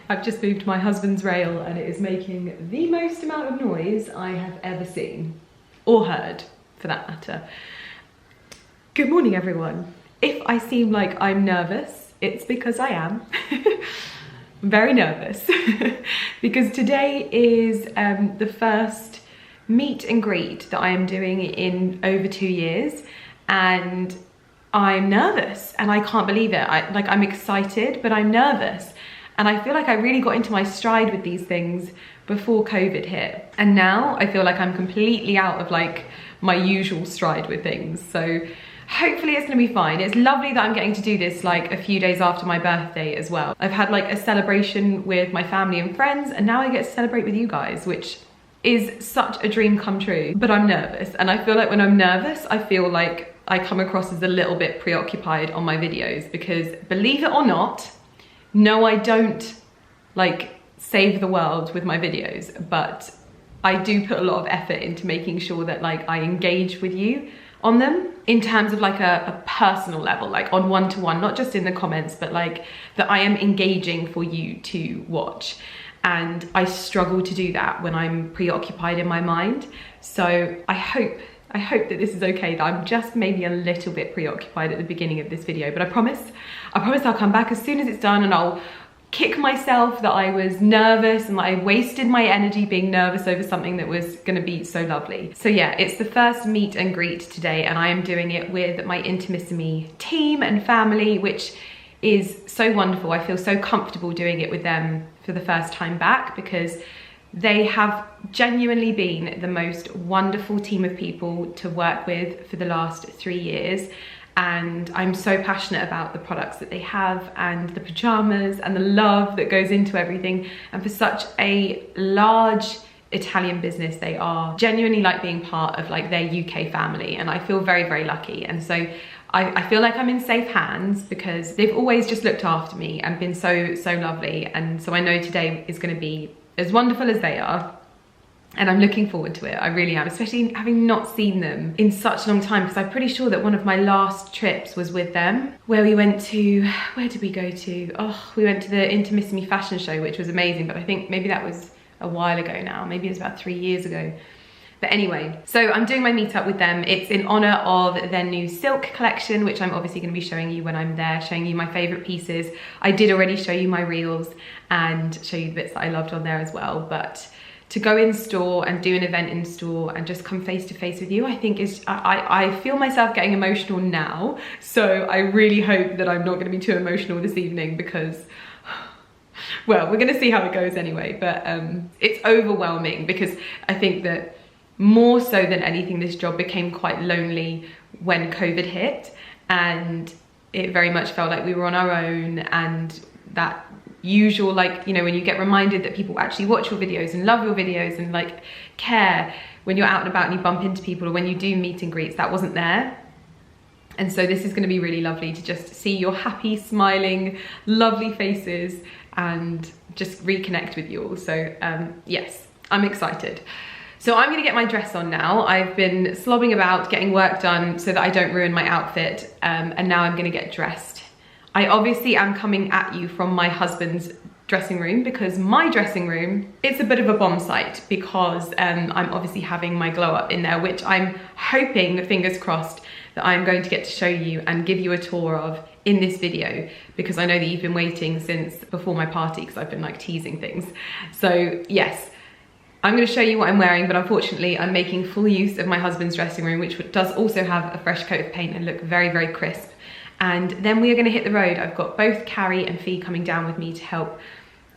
I've just moved my husband's rail and it is making the most amount of noise I have ever seen, or heard for that matter. Good morning everyone. If I seem like I'm nervous, it's because I am. I'm very nervous because today is the first meet and greet that I am doing in over 2 years, and I'm nervous and I can't believe it. I'm excited, but I'm nervous. And I feel like I really got into my stride with these things before COVID hit. And now I feel like I'm completely out of like my usual stride with things. So hopefully it's gonna be fine. It's lovely that I'm getting to do this like a few days after my birthday as well. I've had like a celebration with my family and friends, and now I get to celebrate with you guys, which is such a dream come true. But I'm nervous, and I feel like when I'm nervous, I feel like I come across as a little bit preoccupied on my videos, because believe it or not, no, I don't like save the world with my videos, but I do put a lot of effort into making sure that like I engage with you on them in terms of like a personal level, like on one-to-one, not just in the comments, but like that I am engaging for you to watch. And I struggle to do that when I'm preoccupied in my mind. So I hope that this is okay, that I'm just maybe a little bit preoccupied at the beginning of this video, but I promise I'll come back as soon as it's done, and I'll kick myself that I was nervous and that I wasted my energy being nervous over something that was gonna be so lovely. So yeah, it's the first meet and greet today, and I am doing it with my Intimissimi team and family, which is so wonderful. I feel so comfortable doing it with them for the first time back, because they have genuinely been the most wonderful team of people to work with for the last 3 years. And I'm so passionate about the products that they have, and the pajamas, and the love that goes into everything. And for such a large Italian business, they are genuinely like being part of like their UK family. And I feel very, very lucky. And so I feel like I'm in safe hands, because they've always just looked after me and been so, so lovely. And so I know today is gonna be as wonderful as they are, and I'm looking forward to it. I really am, especially having not seen them in such a long time, because I'm pretty sure that one of my last trips was with them, where we went to, where did we go to? Oh, we went to the Intimissimi fashion show, which was amazing, but I think maybe that was a while ago now. Maybe it was about 3 years ago. But anyway, so I'm doing my meetup with them. It's in honor of their new silk collection, which I'm obviously gonna be showing you when I'm there, showing you my favorite pieces. I did already show you my reels and show you the bits that I loved on there as well. But to go in store and do an event in store and just come face to face with you, I think is, I feel myself getting emotional now. So I really hope that I'm not gonna be too emotional this evening, because, well, we're gonna see how it goes anyway. But it's overwhelming, because I think that more so than anything, this job became quite lonely when COVID hit, and it very much felt like we were on our own. And that usual, like, you know, when you get reminded that people actually watch your videos and love your videos and like care when you're out and about and you bump into people, or when you do meet and greets, that wasn't there. And so this is going to be really lovely to just see your happy, smiling, lovely faces and just reconnect with you all. So yes, I'm excited. So I'm gonna get my dress on now. I've been slobbing about getting work done so that I don't ruin my outfit, and now I'm gonna get dressed. I obviously am coming at you from my husband's dressing room, because my dressing room, it's a bit of a bomb site, because I'm obviously having my glow up in there, which I'm hoping, fingers crossed, that I'm going to get to show you and give you a tour of in this video, because I know that you've been waiting since before my party, because I've been like teasing things. So yes, I'm going to show you what I'm wearing, but unfortunately I'm making full use of my husband's dressing room, which does also have a fresh coat of paint and look very, very crisp. And then we are going to hit the road. I've got both Carrie and Fee coming down with me to help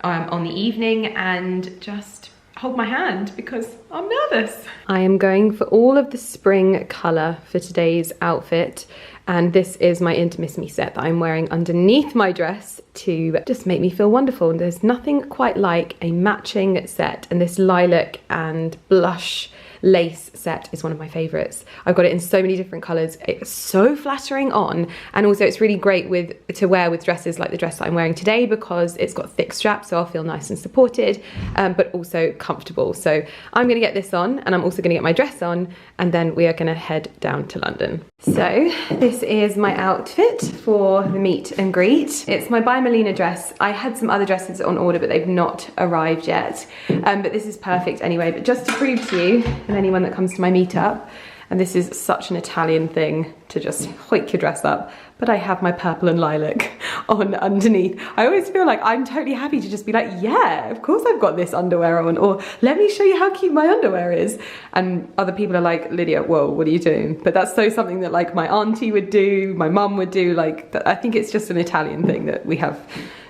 on the evening, and just hold my hand because I'm nervous. I am going for all of the spring colour for today's outfit, and this is my Intimissimi set that I'm wearing underneath my dress to just make me feel wonderful. And there's nothing quite like a matching set, and this lilac and blush lace set is one of my favorites. I've got it in so many different colors. It's so flattering on, and also it's really great to wear with dresses like the dress that I'm wearing today, because it's got thick straps, so I'll feel nice and supported, but also comfortable. So I'm gonna get this on, and I'm also gonna get my dress on, and then we are gonna head down to London. So this is my outfit for the meet and greet. It's my By Melina dress. I had some other dresses on order, but they've not arrived yet. But this is perfect anyway. But just to prove to you and anyone that comes to my meetup, and this is such an Italian thing to just hoik your dress up, but I have my purple and lilac on underneath. I always feel like I'm totally happy to just be like, yeah, of course I've got this underwear on, or let me show you how cute my underwear is. And other people are like, Lydia, whoa, what are you doing? But that's so something that like my auntie would do, my mum would do, like, I think it's just an Italian thing that we have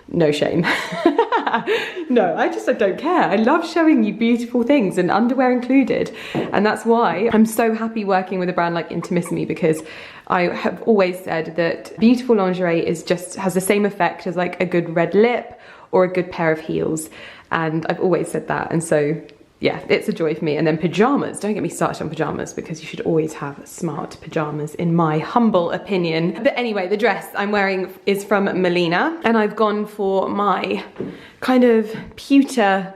no shame. No, I don't care. I love showing you beautiful things, and underwear included. And that's why I'm so happy working with a brand like Intimissimi, because I have always said that beautiful lingerie has the same effect as like a good red lip or a good pair of heels. And I've always said that. And so yeah, it's a joy for me. And then pajamas, don't get me started on pajamas, because you should always have smart pajamas in my humble opinion. But anyway, the dress I'm wearing is from Melina, and I've gone for my kind of pewter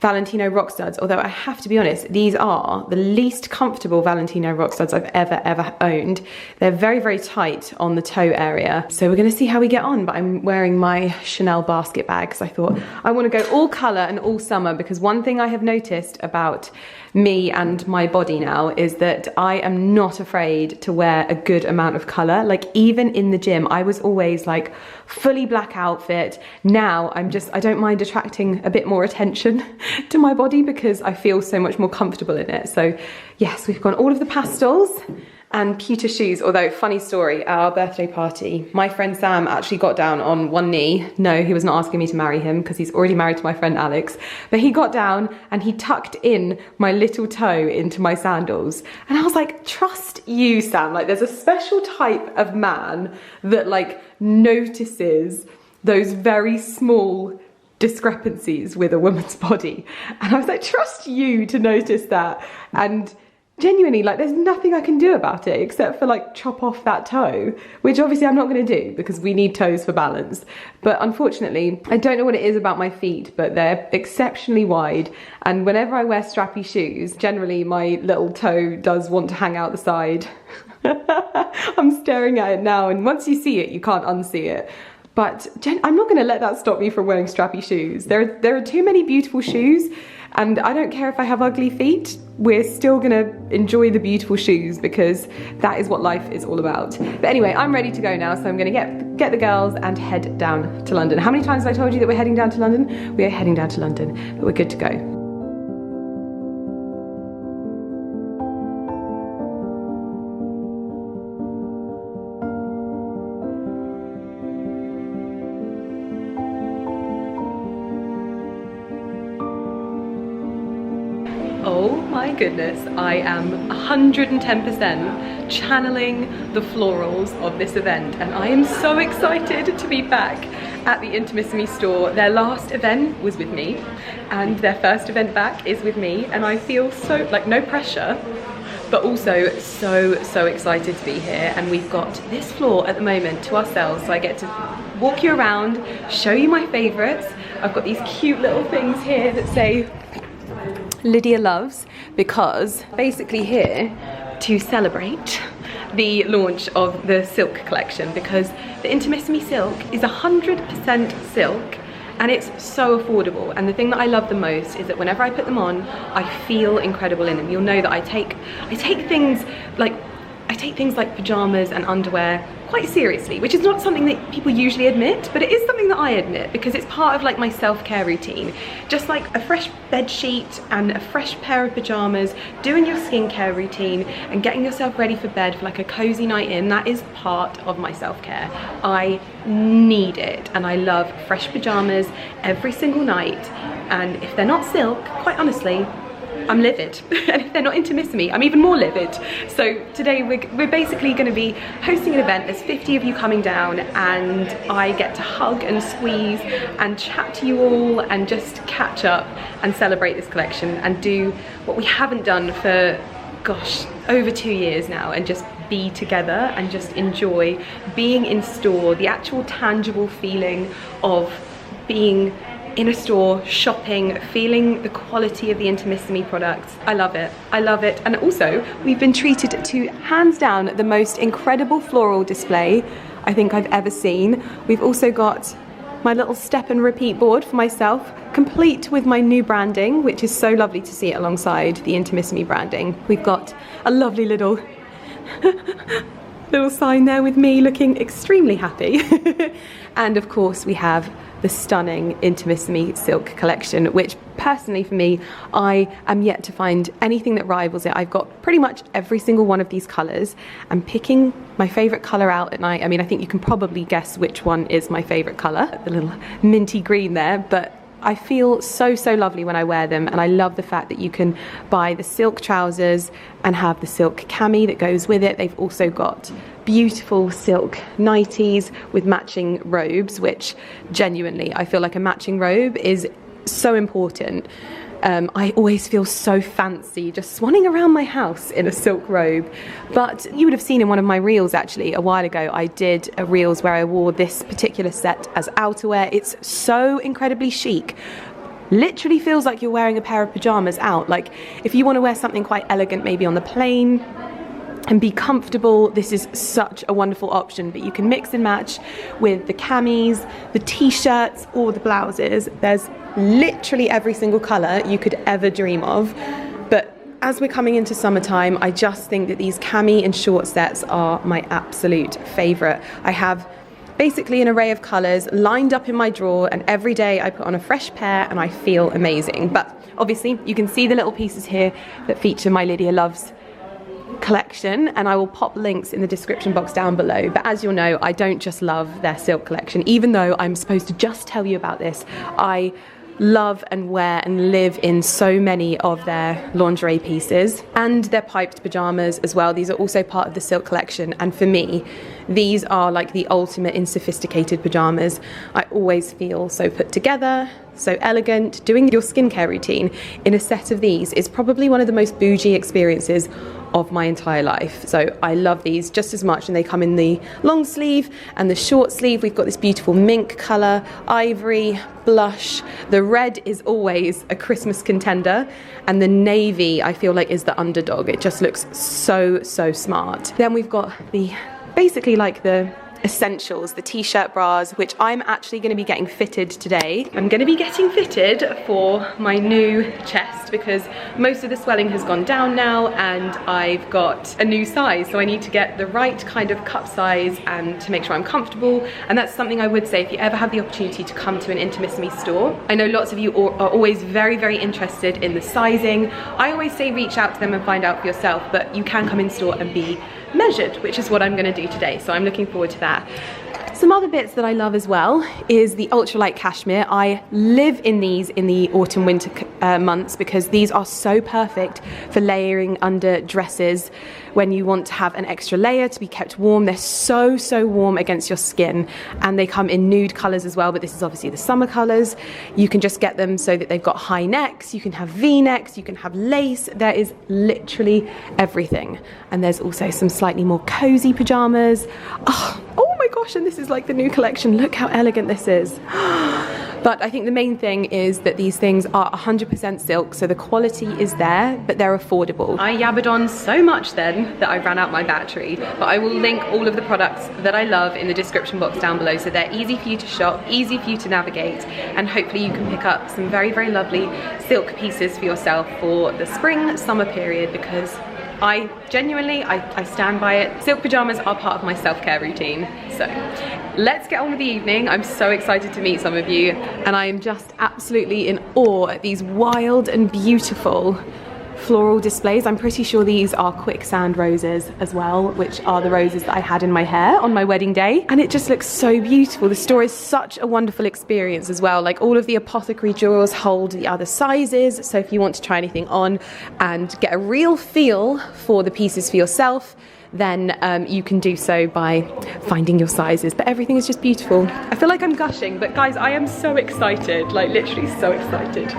Valentino rock studs, although I have to be honest, these are the least comfortable Valentino rock studs I've ever owned. They're very, very tight on the toe area. So we're gonna see how we get on, but I'm wearing my Chanel basket bag because I thought I wanna go all color and all summer, because one thing I have noticed about me and my body now is that I am not afraid to wear a good amount of color. Like even in the gym, I was always like fully black outfit. Now I don't mind attracting a bit more attention to my body because I feel so much more comfortable in it. So yes, we've gone all of the pastels and pewter shoes. Although, funny story, at our birthday party, my friend Sam actually got down on one knee. No, he was not asking me to marry him because he's already married to my friend Alex, but he got down and he tucked in my little toe into my sandals. And I was like, trust you, Sam. Like, there's a special type of man that like notices those very small discrepancies with a woman's body. And I was like, trust you to notice that. And genuinely, like, there's nothing I can do about it except for like chop off that toe, which obviously I'm not going to do because we need toes for balance. But unfortunately, I don't know what it is about my feet, but they're exceptionally wide, and whenever I wear strappy shoes, generally my little toe does want to hang out the side. I'm staring at it now, and once you see it, you can't unsee it. But I'm not going to let that stop me from wearing strappy shoes. There are too many beautiful shoes, and I don't care if I have ugly feet. We're still gonna enjoy the beautiful shoes because that is what life is all about. But anyway, I'm ready to go now, so I'm gonna get the girls and head down to London. How many times have I told you that we're heading down to London? We are heading down to London, but we're good to go. Oh my goodness, I am 110% channeling the florals of this event, and I am so excited to be back at the Intimissimi store. Their last event was with me, and their first event back is with me, and I feel so, like, no pressure, but also so excited to be here. And we've got this floor at the moment to ourselves, so I get to walk you around, show you my favorites. I've got these cute little things here that say Lydia loves, because basically here to celebrate the launch of the silk collection, because the Intimissimi silk is 100% silk and it's so affordable. And the thing that I love the most is that whenever I put them on, I feel incredible in them. You'll know that I take things like pajamas and underwear quite seriously, which is not something that people usually admit, but it is something that I admit because it's part of like my self-care routine. Just like a fresh bed sheet and a fresh pair of pajamas, doing your skincare routine and getting yourself ready for bed for like a cozy night in, that is part of my self-care. I need it, and I love fresh pajamas every single night. And if they're not silk, quite honestly, I'm livid. And if they're not intimissimi, I'm even more livid. So today we're basically going to be hosting an event. There's 50 of you coming down, and I get to hug and squeeze and chat to you all and just catch up and celebrate this collection and do what we haven't done for, gosh, over 2 years now, and just be together and just enjoy being in store, the actual tangible feeling of being in a store, shopping, feeling the quality of the Intimissimi products. I love it, I love it. And also, we've been treated to, hands down, the most incredible floral display I think I've ever seen. We've also got my little step and repeat board for myself, complete with my new branding, which is so lovely to see it alongside the Intimissimi branding. We've got a lovely little little sign there with me looking extremely happy. And of course we have the stunning Intimissimi silk collection, which personally for me, I am yet to find anything that rivals it. I've got pretty much every single one of these colours. I'm picking my favourite colour out at night. I mean, I think you can probably guess which one is my favourite colour, the little minty green there, but I feel so lovely when I wear them, and I love the fact that you can buy the silk trousers and have the silk cami that goes with it. They've also got beautiful silk nighties with matching robes, which genuinely I feel like a matching robe is so important. I always feel so fancy just swanning around my house in a silk robe. But you would have seen in one of my reels actually a while ago, I did a reels where I wore this particular set as outerwear. It's so incredibly chic. Literally feels like you're wearing a pair of pajamas out. Like if you want to wear something quite elegant maybe on the plane and be comfortable, this is such a wonderful option. But you can mix and match with the camis, the t-shirts, or the blouses. There's literally every single colour you could ever dream of. But as we're coming into summertime, I just think that these cami and short sets are my absolute favourite. I have basically an array of colours lined up in my drawer, and every day I put on a fresh pair and I feel amazing. But obviously you can see the little pieces here that feature my Lydia Loves collection, and I will pop links in the description box down below. But as you'll know, I don't just love their silk collection, even though I'm supposed to just tell you about this. I love and wear and live in so many of their lingerie pieces and their piped pajamas as well. These are also part of the silk collection, and for me these are like the ultimate in sophisticated pajamas. I always feel so put together, so elegant. Doing your skincare routine in a set of these is probably one of the most bougie experiences of my entire life. So I love these just as much, and they come in the long sleeve and the short sleeve. We've got this beautiful mink colour, ivory, blush. The red is always a Christmas contender, and the navy I feel like is the underdog. It just looks so smart. Then we've got the basically like the essentials, the t-shirt bras, which I'm actually going to be getting fitted today. I'm going to be getting fitted for my new chest because most of the swelling has gone down now, and I've got a new size, so I need to get the right kind of cup size and to make sure I'm comfortable. And that's something I would say, if you ever have the opportunity to come to an Intimissimi store. I know lots of you are always very interested in the sizing. I always say reach out to them and find out for yourself, but you can come in store and be measured, which is what I'm going to do today, so I'm looking forward to that. Some other bits that I love as well is the ultralight cashmere. I live in these in the autumn winter months because these are so perfect for layering under dresses when you want to have an extra layer to be kept warm. They're so warm against your skin, and they come in nude colours as well, but this is obviously the summer colours. You can just get them so that they've got high necks, you can have V-necks, you can have lace. There is literally everything. And there's also some slightly more cozy pyjamas. Oh my gosh, and this is like the new collection. Look how elegant this is. But I think the main thing is that these things are 100% silk, so the quality is there, but they're affordable. I yabbered on so much then that I ran out my battery, but I will link all of the products that I love in the description box down below, so they're easy for you to shop, easy for you to navigate, and hopefully you can pick up some very lovely silk pieces for yourself for the spring, summer period, because I genuinely stand by it. Silk pajamas are part of my self-care routine. So let's get on with the evening. I'm so excited to meet some of you, and I am just absolutely in awe at these wild and beautiful floral displays. I'm pretty sure these are quicksand roses as well, which are the roses that I had in my hair on my wedding day. And it just looks so beautiful. The store is such a wonderful experience as well. Like all of the apothecary drawers hold the other sizes. So if you want to try anything on and get a real feel for the pieces for yourself, then you can do so by finding your sizes. But everything is just beautiful. I feel like I'm gushing, but guys, I am so excited, like literally so excited.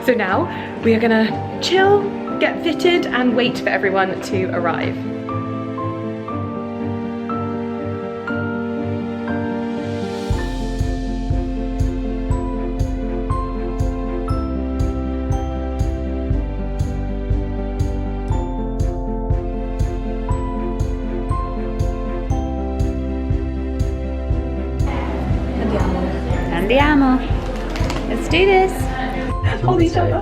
So now we are gonna chill, get fitted, and wait for everyone to arrive. Andiamo. Let's do this. Hold each other.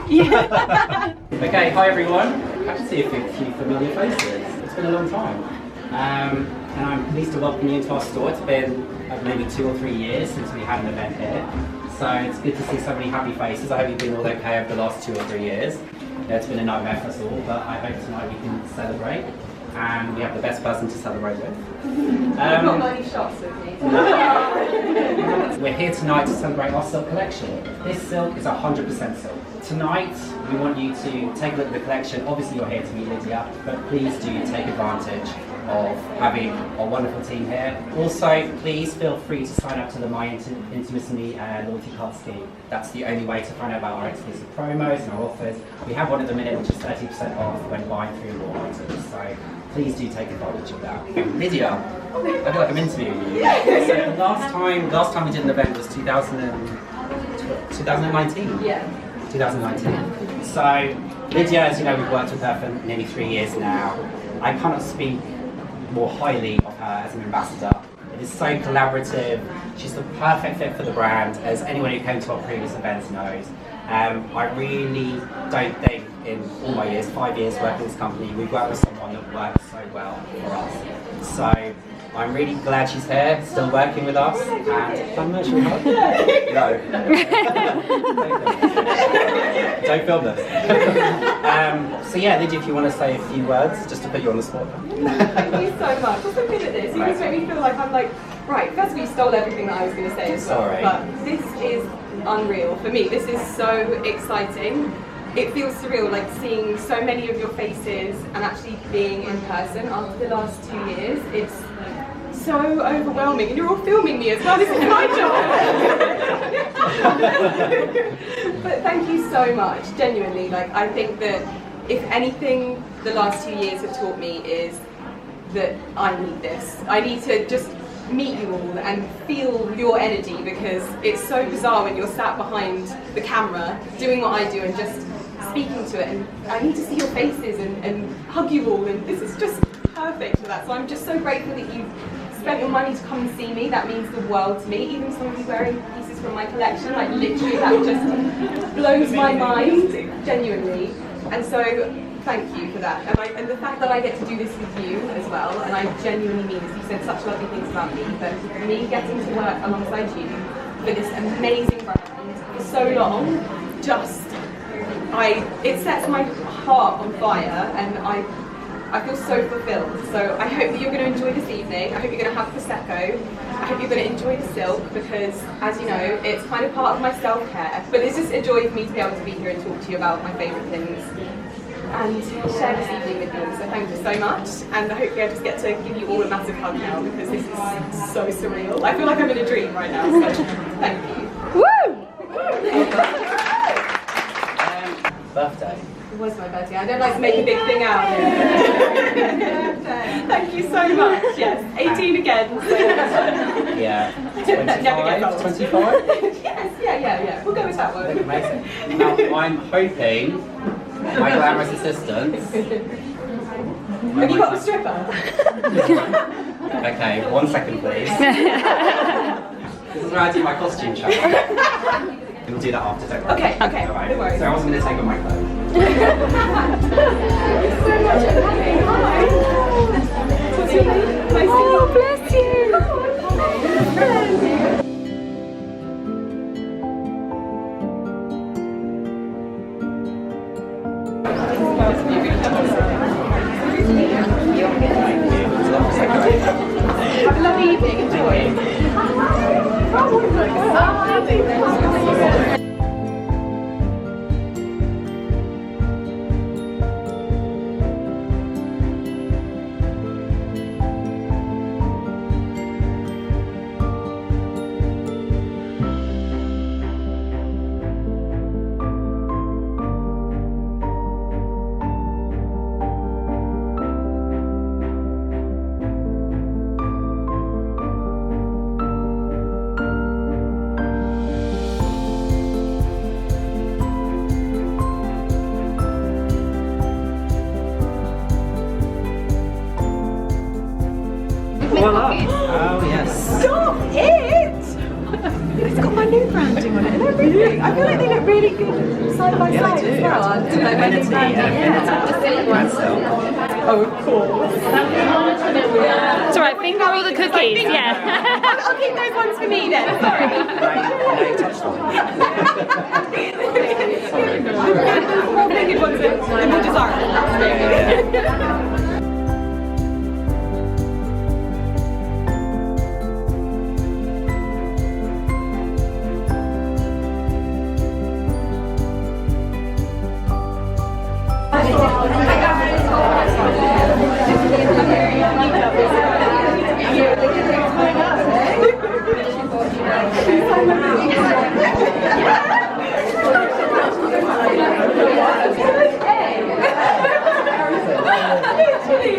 Yeah. Okay, hi everyone. I can see a few familiar faces. It's been a long time. And I'm pleased to welcome you to our store. It's been maybe 2 or 3 years since we had an event here. So it's good to see so many happy faces. I hope you've been all okay over the last 2 or 3 years. Yeah, it's been a nightmare for us all, but I hope tonight we can celebrate. And we have the best person to celebrate with. I've not got any shots with me. We're here tonight to celebrate our silk collection. This silk is 100% silk. Tonight, we want you to take a look at the collection. Obviously, you're here to meet Lydia, but please do take advantage of having a wonderful team here. Also, please feel free to sign up to the My Intimacy loyalty card scheme. That's the only way to find out about our exclusive promos and our offers. We have one at the minute which is 30% off when buying 3 or more items. So please do take advantage of that. Lydia, I feel like I'm interviewing you. So the last time we did an event was 2019. Yeah. 2019. So Lydia, as you know, we've worked with her for nearly 3 years now. I cannot speak more highly of her as an ambassador. It is so collaborative. She's the perfect fit for the brand, as anyone who came to our previous events knows. I really don't think in all my years, 5 years working in this company, we've worked with someone that works so well for us. So I'm really glad she's here, still working with us. And I'm not sure how. No. Don't film this. So yeah, Lydia, if you want to say a few words, just to put you on the spot. Thank you so much. I'm so good at this. You just make me feel like I'm like, right, first of all, you stole everything that I was going to say as well. Sorry. But this is unreal for me. This is so exciting. It feels surreal, like seeing so many of your faces and actually being in person after the last 2 years. It's so overwhelming, and you're all filming me as well. This is my job. But thank you so much, genuinely. Like, I think that if anything the last 2 years have taught me is that I need this. I need to just meet you all and feel your energy, because it's so bizarre when you're sat behind the camera doing what I do and just speaking to it, and I need to see your faces and hug you all, and this is just perfect for that. So I'm just so grateful that you spent your money to come and see me. That means the world to me. Even some of you wearing pieces from my collection, like literally that just blows my mind, genuinely. And so thank you for that. And the fact that I get to do this with you as well, and I genuinely mean this, you said such lovely things about me, but me getting to work alongside you for this amazing brand for so long, it sets my heart on fire, and I feel so fulfilled. So I hope that you're going to enjoy this evening. I hope you're going to have Prosecco. I hope you're going to enjoy the silk, because, as you know, it's kind of part of my self-care. But it's just a joy for me to be able to be here and talk to you about my favourite things and share this evening with you. So thank you so much, and I hope I just get to give you all a massive hug now, because this is so surreal. I feel like I'm in a dream right now, so thank you. Woo! Birthday. It was my birthday. I don't like to make a big thing out of it. Thank you so much. Yes, 18 again. So. Yeah. 25? Yes, yeah. We'll go with that one. Amazing. Now, I'm hoping my glamorous assistant. Have you got a stripper? Okay, 1 second, please. This is where I do my costume show. We'll do that after, don't worry. Okay, All right. No worries. So I was going to take off my clothes. Thank you so much for coming. Hi. What's your name? Nice to meet you. Oh, bless you. Voila! Oh yes. Stop it! It's got my new branding on it and everything. I feel like they look really good side by side as well. Affinity, Oh, of course. It's alright, finger all the cookies, yeah. I'll keep those ones for me then. Sorry. More figured ones and more desirable.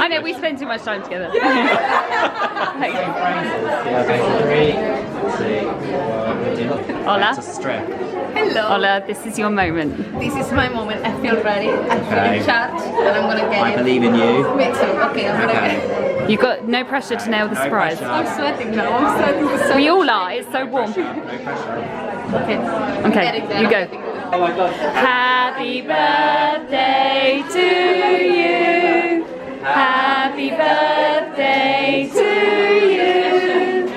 I know, we spend too much time together. Okay, 3, 2, 1. Hola. Just a strip. Hello. Hola, this is your moment. This is my moment. I feel ready. I feel in charge, and I'm gonna get I it. believe in you. Me too. Okay, I'm gonna get it. You've got no pressure to nail the No surprise. pressure. I'm sweating now. I'm sweating so We all are, it's so warm. No pressure. Okay. Okay, you go. Oh my god. Happy birthday to you. Happy birthday to you.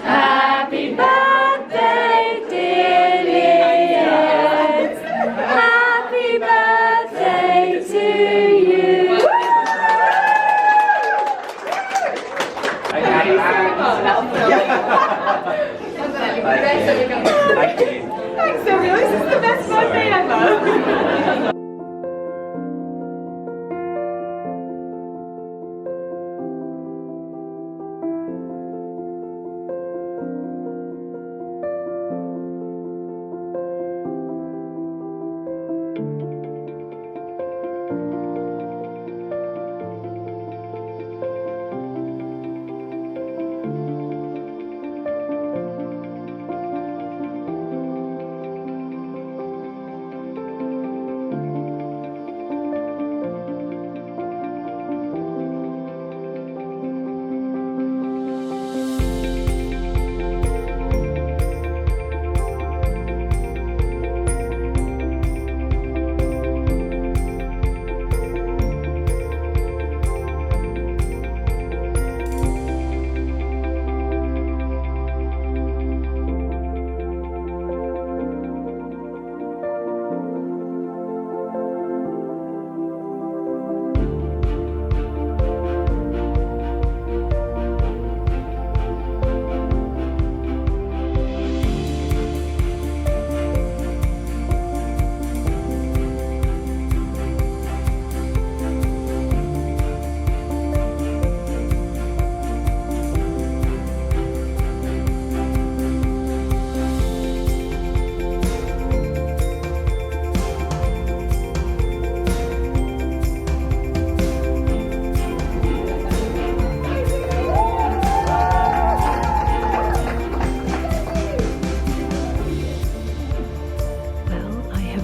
Happy birthday, dear Lydia. Happy birthday to you. Thank you. Thanks, Sylvia. This is the best birthday ever.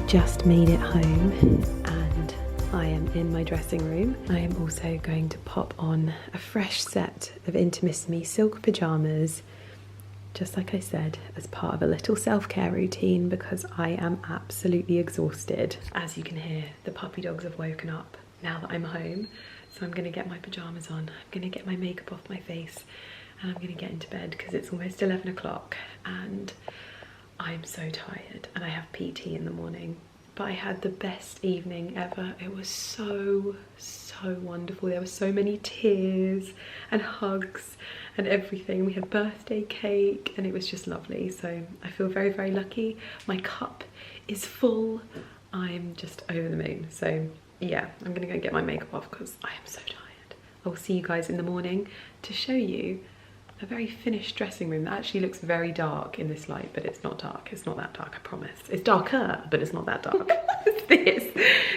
Just made it home and I am in my dressing room. I am also going to pop on a fresh set of Intimissimi silk pyjamas, just like I said, as part of a little self-care routine because I am absolutely exhausted. As you can hear, the puppy dogs have woken up now that I'm home, so I'm gonna get my pyjamas on, I'm gonna get my makeup off my face, and I'm gonna get into bed because it's almost 11 o'clock and I'm so tired and I have PT in the morning. but I had the best evening ever. It was so wonderful. There were so many tears and hugs and everything. We had birthday cake and it was just lovely. So I feel very lucky. My cup is full. I'm just over the moon. So yeah, I'm gonna go get my makeup off because I am so tired. I will see you guys in the morning to show you a very finished dressing room that actually looks very dark in this light, but it's not dark. It's not that dark, I promise. It's darker, but it's not that dark. This.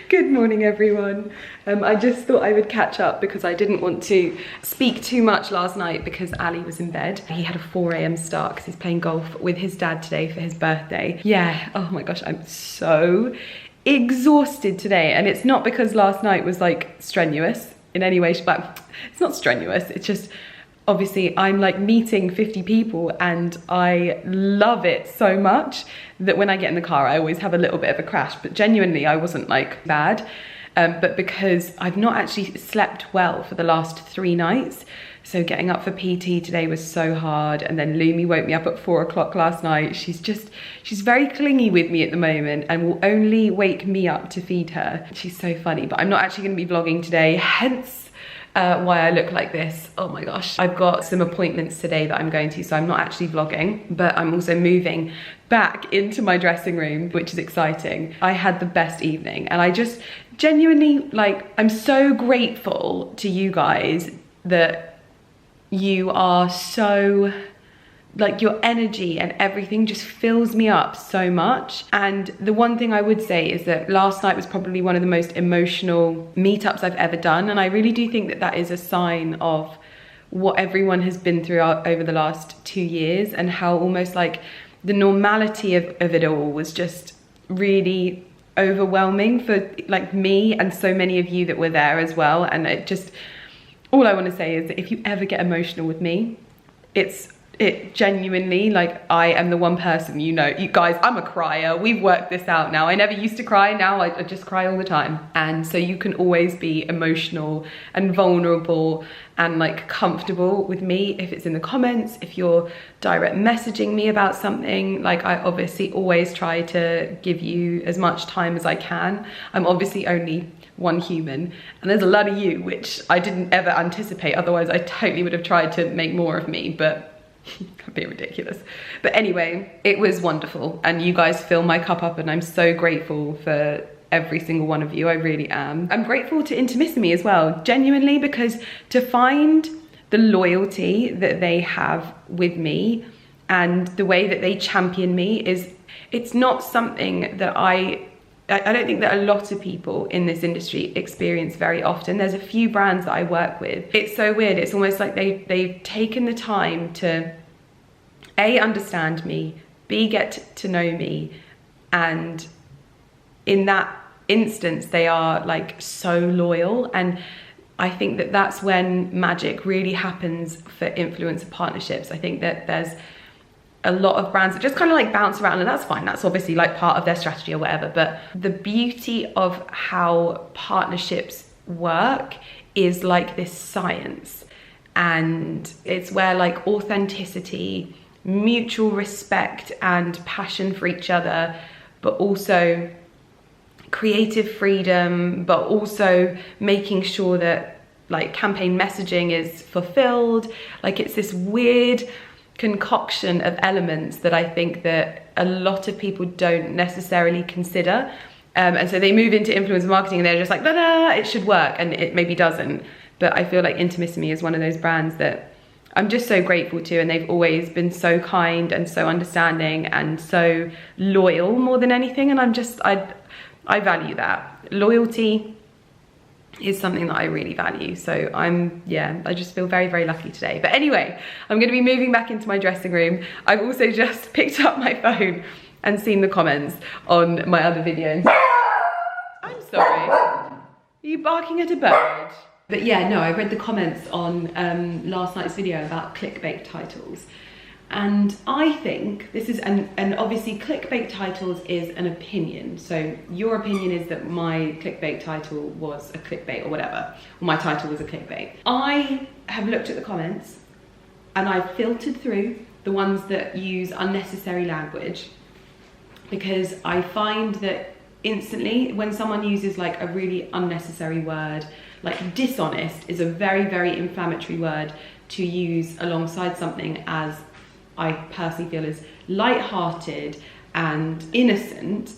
Good morning, everyone. I just thought I would catch up because I didn't want to speak too much last night because Ali was in bed. He had a 4 AM start because he's playing golf with his dad today for his birthday. Yeah, oh my gosh, I'm so exhausted today. And it's not because last night was like strenuous in any way, but it's not strenuous. It's just, obviously I'm like meeting 50 people and I love it so much that when I get in the car I always have a little bit of a crash, but genuinely I wasn't like bad, but because I've not actually slept well for the last 3 nights. So getting up for PT today was so hard, and then Lumi woke me up at 4 o'clock last night. She's very clingy with me at the moment and will only wake me up to feed her. She's so funny, but I'm not actually going to be vlogging today, hence why I look like this. Oh my gosh, I've got some appointments today that I'm going to, so I'm not actually vlogging, but I'm also moving back into my dressing room, which is exciting. I had the best evening and I just genuinely, like, I'm so grateful to you guys that you are so, like, your energy and everything just fills me up so much. And the one thing I would say is that last night was probably one of the most emotional meetups I've ever done, and I really do think that that is a sign of what everyone has been through over the last 2 years, and how almost like the normality of it all was just really overwhelming for like me and so many of you that were there as well. And it just, all I want to say is that if you ever get emotional with me, it genuinely, like, I am the one person, you know, you guys, I'm a crier. We've worked this out now. I never used to cry, now I just cry all the time. And so you can always be emotional and vulnerable and like comfortable with me if it's in the comments, if you're direct messaging me about something. Like, I obviously always try to give you as much time as I can. I'm obviously only one human and there's a lot of you, which I didn't ever anticipate. Otherwise I totally would have tried to make more of me, but I'm being ridiculous. But anyway, it was wonderful and you guys fill my cup up and I'm so grateful for every single one of you. I really am. I'm grateful to Intimissimi as well, genuinely, because to find the loyalty that they have with me and the way that they champion me it's not something that I don't think that a lot of people in this industry experience very often. There's a few brands that I work with. It's so weird. It's almost like they've taken the time to A, understand me, B, get to know me, and in that instance they are like so loyal. And I think that that's when magic really happens for influencer partnerships. I think that there's a lot of brands that just kind of like bounce around, and that's fine. That's obviously like part of their strategy or whatever. But the beauty of how partnerships work is like this science, and it's where like authenticity, mutual respect and passion for each other, but also creative freedom, but also making sure that like campaign messaging is fulfilled. Like, it's this weird concoction of elements that I think that a lot of people don't necessarily consider, and so they move into influencer marketing and they're just like, it should work, and it maybe doesn't. But I feel like Intimissimi is one of those brands that I'm just so grateful to, and they've always been so kind and so understanding and so loyal more than anything. And I value that. Loyalty is something that I really value. So I just feel very lucky today. But anyway, I'm gonna be moving back into my dressing room. I've also just picked up my phone and seen the comments on my other videos. I'm sorry, are you barking at a bird? But yeah, no, I read the comments on last night's video about clickbait titles. And I think this is, and obviously clickbait titles is an opinion. So your opinion is that my clickbait title was a clickbait or whatever, or my title was a clickbait. I have looked at the comments and I've filtered through the ones that use unnecessary language, because I find that instantly when someone uses like a really unnecessary word. Like dishonest is a very, very inflammatory word to use alongside something as I personally feel is light-hearted and innocent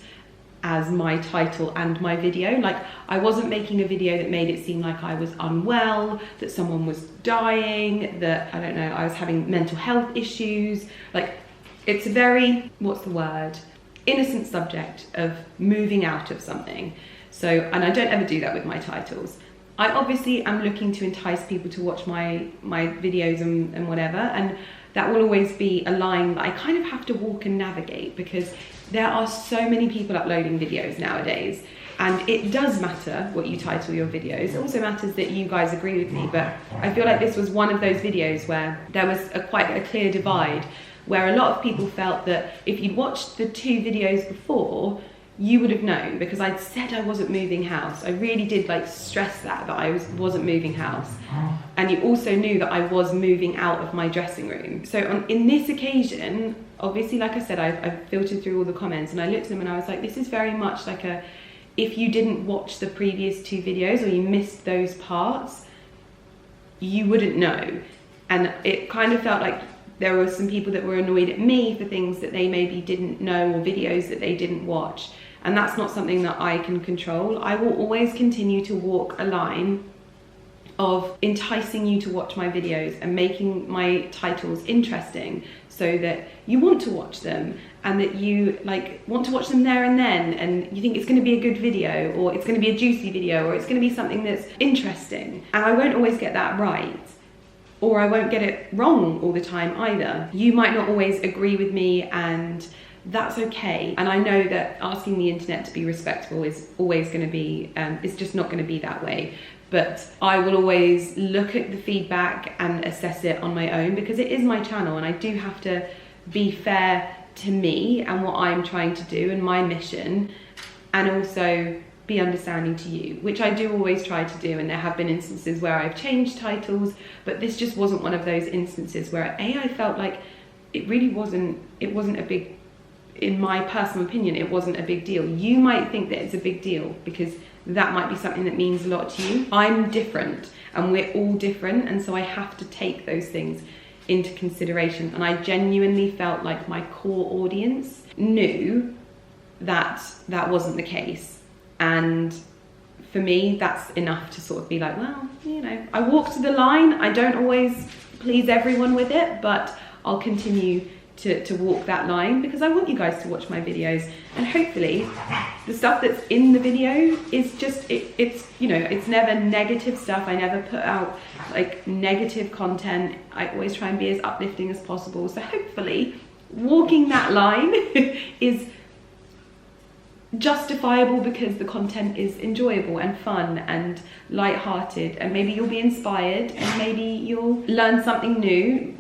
as my title and my video. Like, I wasn't making a video that made it seem like I was unwell, that someone was dying, that, I don't know, I was having mental health issues. Like, it's a very, what's the word? Innocent subject of moving out of something. So, and I don't ever do that with my titles. I obviously am looking to entice people to watch my videos and whatever, and that will always be a line that I kind of have to walk and navigate, because there are so many people uploading videos nowadays, and it does matter what you title your videos. It also matters that you guys agree with me, but I feel like this was one of those videos where there was quite a clear divide, where a lot of people felt that if you'd watched the 2 videos before, you would have known, because I'd said I wasn't moving house. I really did like stress that I wasn't moving house. And you also knew that I was moving out of my dressing room. So in this occasion, obviously, like I said, I filtered through all the comments and I looked at them and I was like, this is very much like a, if you didn't watch the previous 2 videos or you missed those parts, you wouldn't know. And it kind of felt like there were some people that were annoyed at me for things that they maybe didn't know, or videos that they didn't watch. And that's not something that I can control. I will always continue to walk a line of enticing you to watch my videos and making my titles interesting so that you want to watch them, and that you like want to watch them there and then, and you think it's going to be a good video, or it's going to be a juicy video, or it's going to be something that's interesting. And I won't always get that right, or I won't get it wrong all the time either. You might not always agree with me, and that's okay. And I know that asking the internet to be respectful is always going to be, it's just not going to be that way. But I will always look at the feedback and assess it on my own, because it is my channel and I do have to be fair to me and what I'm trying to do and my mission, and also be understanding to you, which I do always try to do. And there have been instances where I've changed titles, but this just wasn't one of those instances where I felt like it really wasn't a big, in my personal opinion, it wasn't a big deal. You might think that it's a big deal because that might be something that means a lot to you. I'm different and we're all different, and so I have to take those things into consideration. And I genuinely felt like my core audience knew that that wasn't the case. And for me, that's enough to sort of be like, well, you know, I walk to the line. I don't always please everyone with it, but I'll continue to walk that line, because I want you guys to watch my videos, and hopefully the stuff that's in the video is just, it's, you know, it's never negative stuff. I never put out like negative content. I always try and be as uplifting as possible. So hopefully walking that line is justifiable, because the content is enjoyable and fun and light-hearted, and maybe you'll be inspired and maybe you'll learn something new.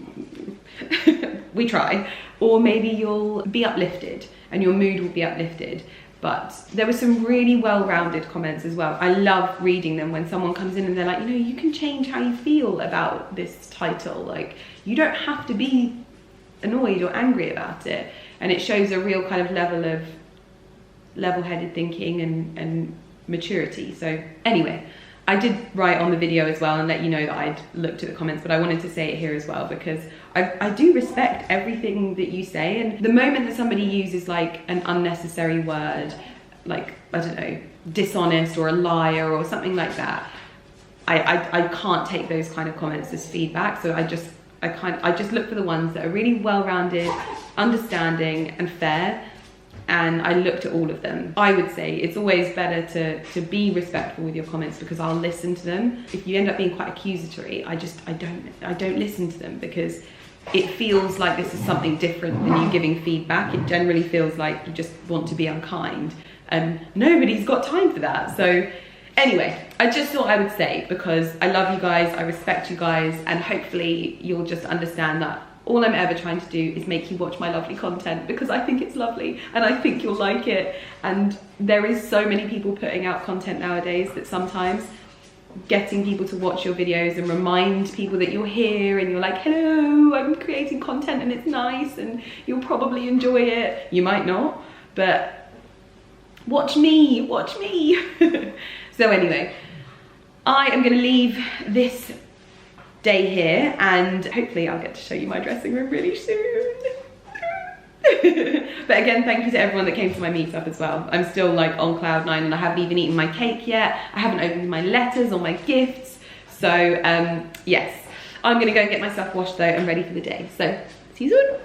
We try. Or maybe you'll be uplifted and your mood will be uplifted. But there were some really well-rounded comments as well. I love reading them when someone comes in and they're like, you know, you can change how you feel about this title. Like, you don't have to be annoyed or angry about it. And it shows a real kind of level of level-headed thinking and maturity. So anyway, I did write on the video as well and let you know that I'd looked at the comments, but I wanted to say it here as well, because I do respect everything that you say. And the moment that somebody uses like an unnecessary word, like, I don't know, dishonest or a liar or something like that, I can't take those kind of comments as feedback. So I just look for the ones that are really well-rounded, understanding and fair. And I looked at all of them. I would say it's always better to be respectful with your comments, because I'll listen to them. If you end up being quite accusatory, I don't listen to them, because it feels like this is something different than you giving feedback. It generally feels like you just want to be unkind, and nobody's got time for that. So anyway, I just thought I would say, because I love you guys, I respect you guys, and hopefully you'll just understand that all I'm ever trying to do is make you watch my lovely content, because I think it's lovely and I think you'll like it. And there is so many people putting out content nowadays that sometimes getting people to watch your videos and remind people that you're here and you're like, hello, I'm creating content and it's nice and you'll probably enjoy it. You might not, but Watch me, watch me. So anyway, I am gonna leave this day here and hopefully I'll get to show you my dressing room really soon. But again, thank you to everyone that came to my meetup as well. I'm still like on cloud nine and I haven't even eaten my cake yet. I haven't opened my letters or my gifts. So yes, I'm gonna go and get myself washed though and ready for the day. So see you soon.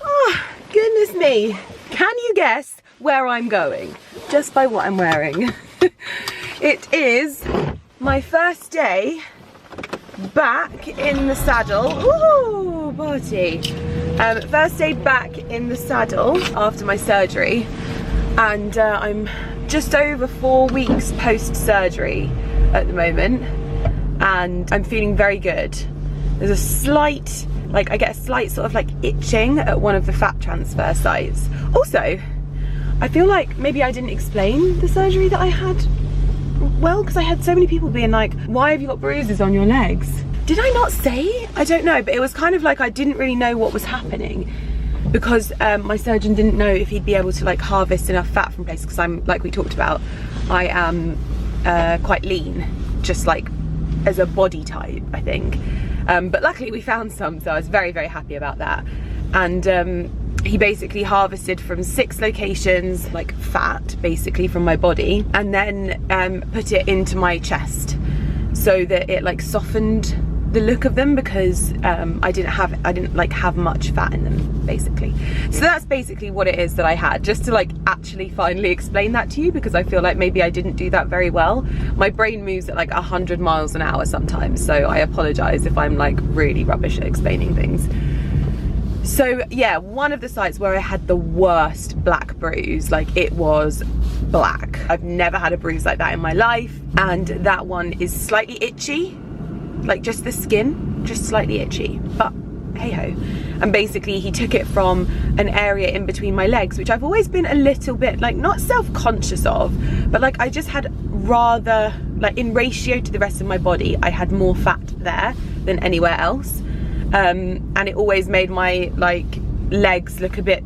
Oh, goodness me. Can you guess where I'm going? Just by what I'm wearing. It is my first day back in the saddle. Ooh, party. First day back in the saddle after my surgery. And I'm just over 4 weeks post-surgery at the moment. And I'm feeling very good. There's a slight, like I get a slight sort of like itching at one of the fat transfer sites. Also, I feel like maybe I didn't explain the surgery that I had well, because I had so many people being like, why have you got bruises on your legs? Did I not say? I don't know, but it was kind of like I didn't really know what was happening because my surgeon didn't know if he'd be able to like harvest enough fat from places because I'm, like we talked about, I am quite lean, just like as a body type, I think. But luckily we found some, so I was very, very happy about that. And he basically harvested from 6 locations, like fat, basically from my body, and then put it into my chest so that it like softened the look of them because I didn't like have much fat in them, basically. So that's basically what it is that I had, just to like actually finally explain that to you, because I feel like maybe I didn't do that very well. My brain moves at like 100 miles an hour sometimes, so I apologize if I'm like really rubbish at explaining things. So yeah, one of the sites where I had the worst black bruise, like it was black. I've never had a bruise like that in my life, and that one is slightly itchy, like just the skin, just slightly itchy, but hey ho. And basically he took it from an area in between my legs, which I've always been a little bit like not self-conscious of, but like I just had rather, like in ratio to the rest of my body, I had more fat there than anywhere else. And it always made my like legs look a bit,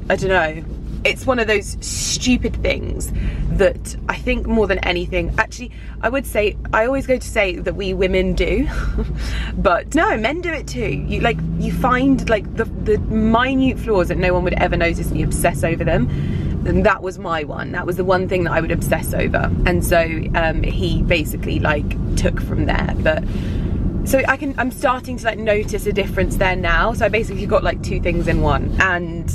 I don't know, it's one of those stupid things that I think more than anything, actually I would say, I always go to say that we women do, but no, men do it too. You find like the minute flaws that no one would ever notice and you obsess over them. And that was my one. That was the one thing that I would obsess over. And so he basically like took from there. But so I'm starting to like notice a difference there now. So I basically got like 2 things in one. And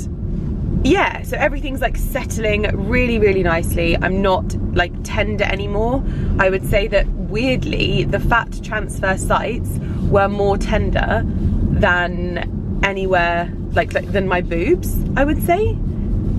yeah, so everything's like settling really, really nicely. I'm not like tender anymore. I would say that weirdly, the fat transfer sites were more tender than anywhere, like than my boobs, I would say,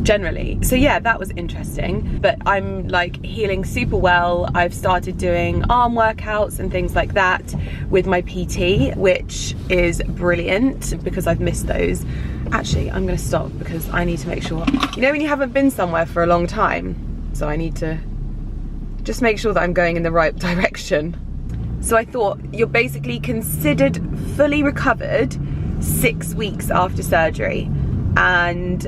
generally. So yeah, that was interesting, but I'm like healing super well. I've started doing arm workouts and things like that with my PT, which is brilliant because I've missed those. Actually, I'm gonna stop because I need to make sure, you know when you haven't been somewhere for a long time, so I need to just make sure that I'm going in the right direction. So I thought you're basically considered fully recovered 6 weeks after surgery. And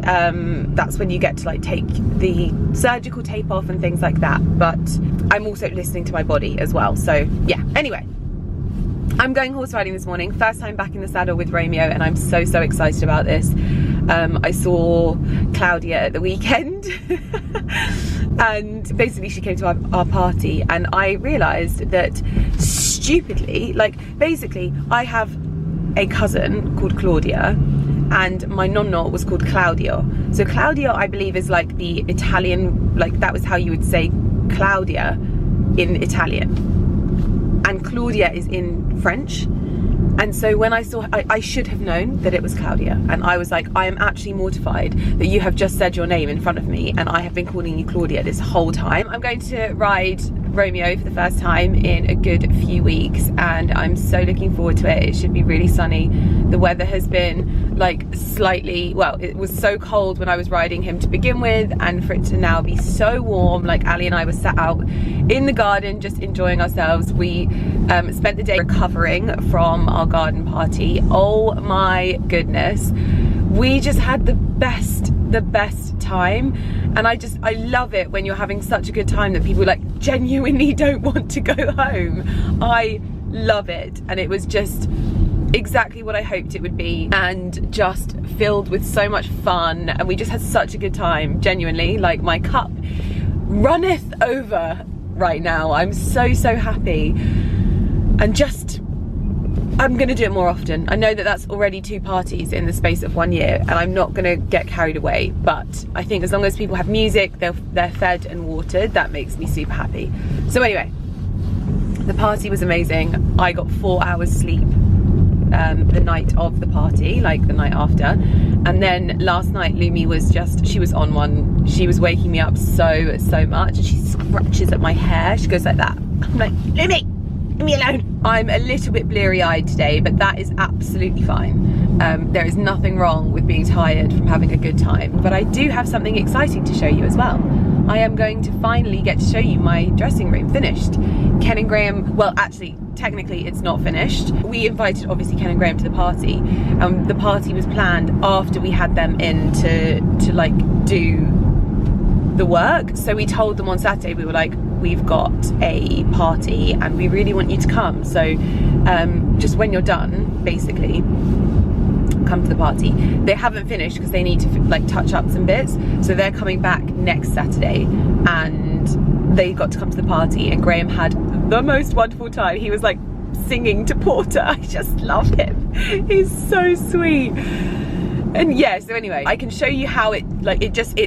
that's when you get to like take the surgical tape off and things like that, but I'm also listening to my body as well. So yeah, anyway, I'm going horse riding this morning, first time back in the saddle with Romeo, and I'm so excited about this. I saw Claudia at the weekend and basically she came to our party, and I realized that stupidly, like basically I have a cousin called Claudia and my nonno was called Claudio. So Claudio, I believe, is like the Italian, like that was how you would say Claudia in Italian. And Claudia is in French. And so when I saw, I should have known that it was Claudia. And I was like, I am actually mortified that you have just said your name in front of me and I have been calling you Claudia this whole time. I'm going to ride Romeo for the first time in a good few weeks and I'm so looking forward to it. It should be really sunny. The weather has been like slightly, well, it was so cold when I was riding him to begin with, and for it to now be so warm, like Ali and I were sat out in the garden just enjoying ourselves. We spent the day recovering from our garden party. Oh my goodness. we just had the best time. And I love it when you're having such a good time that people like genuinely don't want to go home. I love it, and it was just exactly what I hoped it would be, and just filled with so much fun, and we just had such a good time. Genuinely, like, my cup runneth over right now. I'm so happy, and just I'm gonna do it more often. I know that that's already 2 parties in the space of 1 year, and I'm not gonna get carried away, but I think as long as people have music, they're fed and watered, that makes me super happy. So anyway, the party was amazing. I got 4 hours sleep the night of the party, like the night after, and then last night Lumi was she was on one. She was waking me up so much, and she scratches at my hair. She goes like that. I'm like, Lumi, leave me alone. I'm a little bit bleary-eyed today, but that is absolutely fine. There is nothing wrong with being tired from having a good time, but I do have something exciting to show you as well. I am going to finally get to show you my dressing room finished. Ken and Graham, well, actually, technically it's not finished. We invited obviously Ken and Graham to the party. The party was planned after we had them in to like do the work. So we told them on Saturday, we were like, we've got a party and we really want you to come. So just when you're done, basically, come to the party. They haven't finished because they need to like touch up some bits, so they're coming back next Saturday, and they got to come to the party, and Graham had the most wonderful time. He was like singing to Porter. I just love him. He's so sweet. And yeah, so anyway, I can show you how it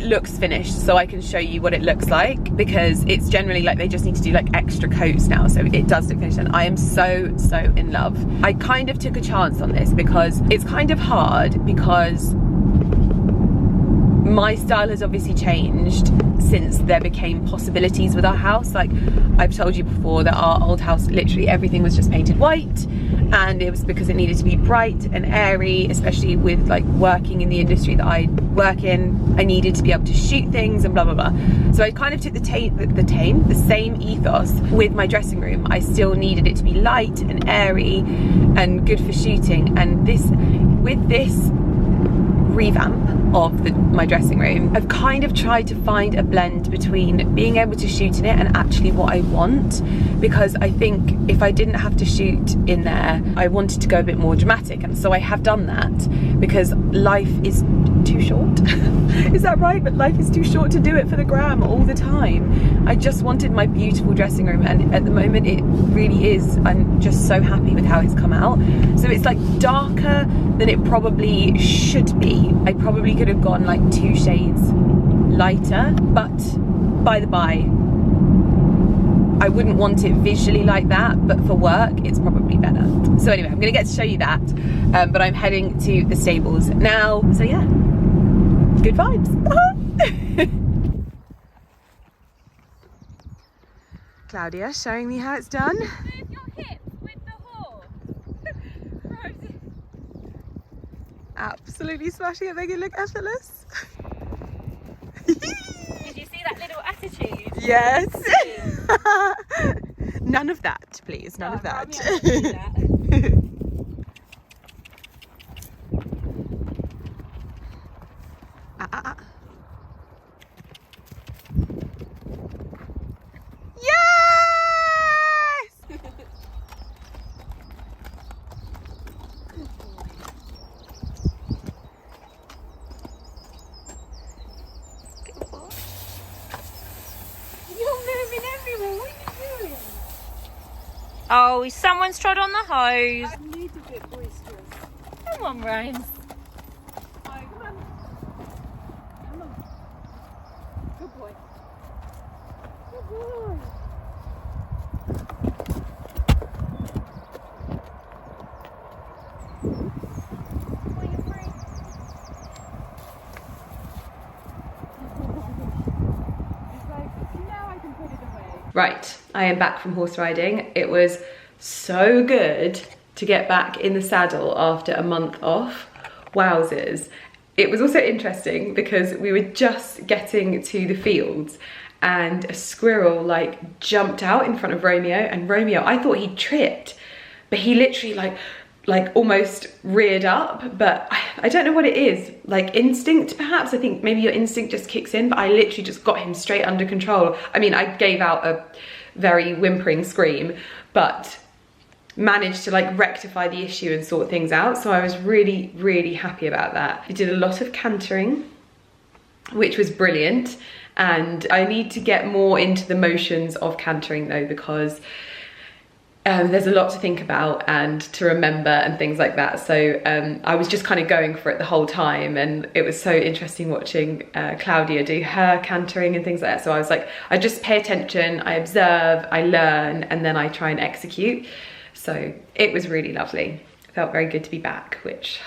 looks finished, so I can show you what it looks like, because it's generally like they just need to do like extra coats now, so it does look finished, and I am so in love. I kind of took a chance on this because it's kind of hard, because my style has obviously changed since there became possibilities with our house. Like I've told you before, that our old house, literally everything was just painted white, and it was because it needed to be bright and airy, especially with like working in the industry that I work in. I needed to be able to shoot things and blah blah blah. So I kind of took the same ethos with my dressing room. I still needed it to be light and airy and good for shooting, and with this revamp of my dressing room, I've kind of tried to find a blend between being able to shoot in it and actually what I want, because I think if I didn't have to shoot in there, I wanted to go a bit more dramatic, and so I have done that, because life is too short. Is that right? But life is too short to do it for the gram all the time. I just wanted my beautiful dressing room, and at the moment it really is. I'm just so happy with how it's come out. So it's like darker than it probably should be. I probably could have gone like 2 shades lighter, but by the by, I wouldn't want it visually like that, but for work it's probably better. So anyway, I'm gonna get to show you that, but I'm heading to the stables now, so yeah, good vibes. Claudia showing me how it's done. Move your hips with the horse. Absolutely smashing it, making it look effortless. Did you see that little attitude? Yes. None of that, please. None of that. Yes! You're moving everywhere. What are you doing? Oh, someone's trod on the hose. I need a bit boisterous. Come on, Rose. Oh, come on. Come on. Good boy. Good boy. Right, I am back from horse riding. It was so good to get back in the saddle after a month off. Wowzers. It was also interesting because we were just getting to the fields and a squirrel like jumped out in front of Romeo, and Romeo, I thought he tripped, but he literally like like almost reared up, but I don't know what it is, like instinct perhaps. I think maybe your instinct just kicks in, but I literally just got him straight under control. I mean, I gave out a very whimpering scream, but managed to like rectify the issue and sort things out. So I was really, really happy about that. I did a lot of cantering, which was brilliant. And I need to get more into the motions of cantering though, because there's a lot to think about and to remember and things like that. So I was just kind of going for it the whole time, and it was so interesting watching Claudia do her cantering and things like that. So I was like, I just pay attention, I observe, I learn, and then I try and execute. So it was really lovely. It felt very good to be back, which,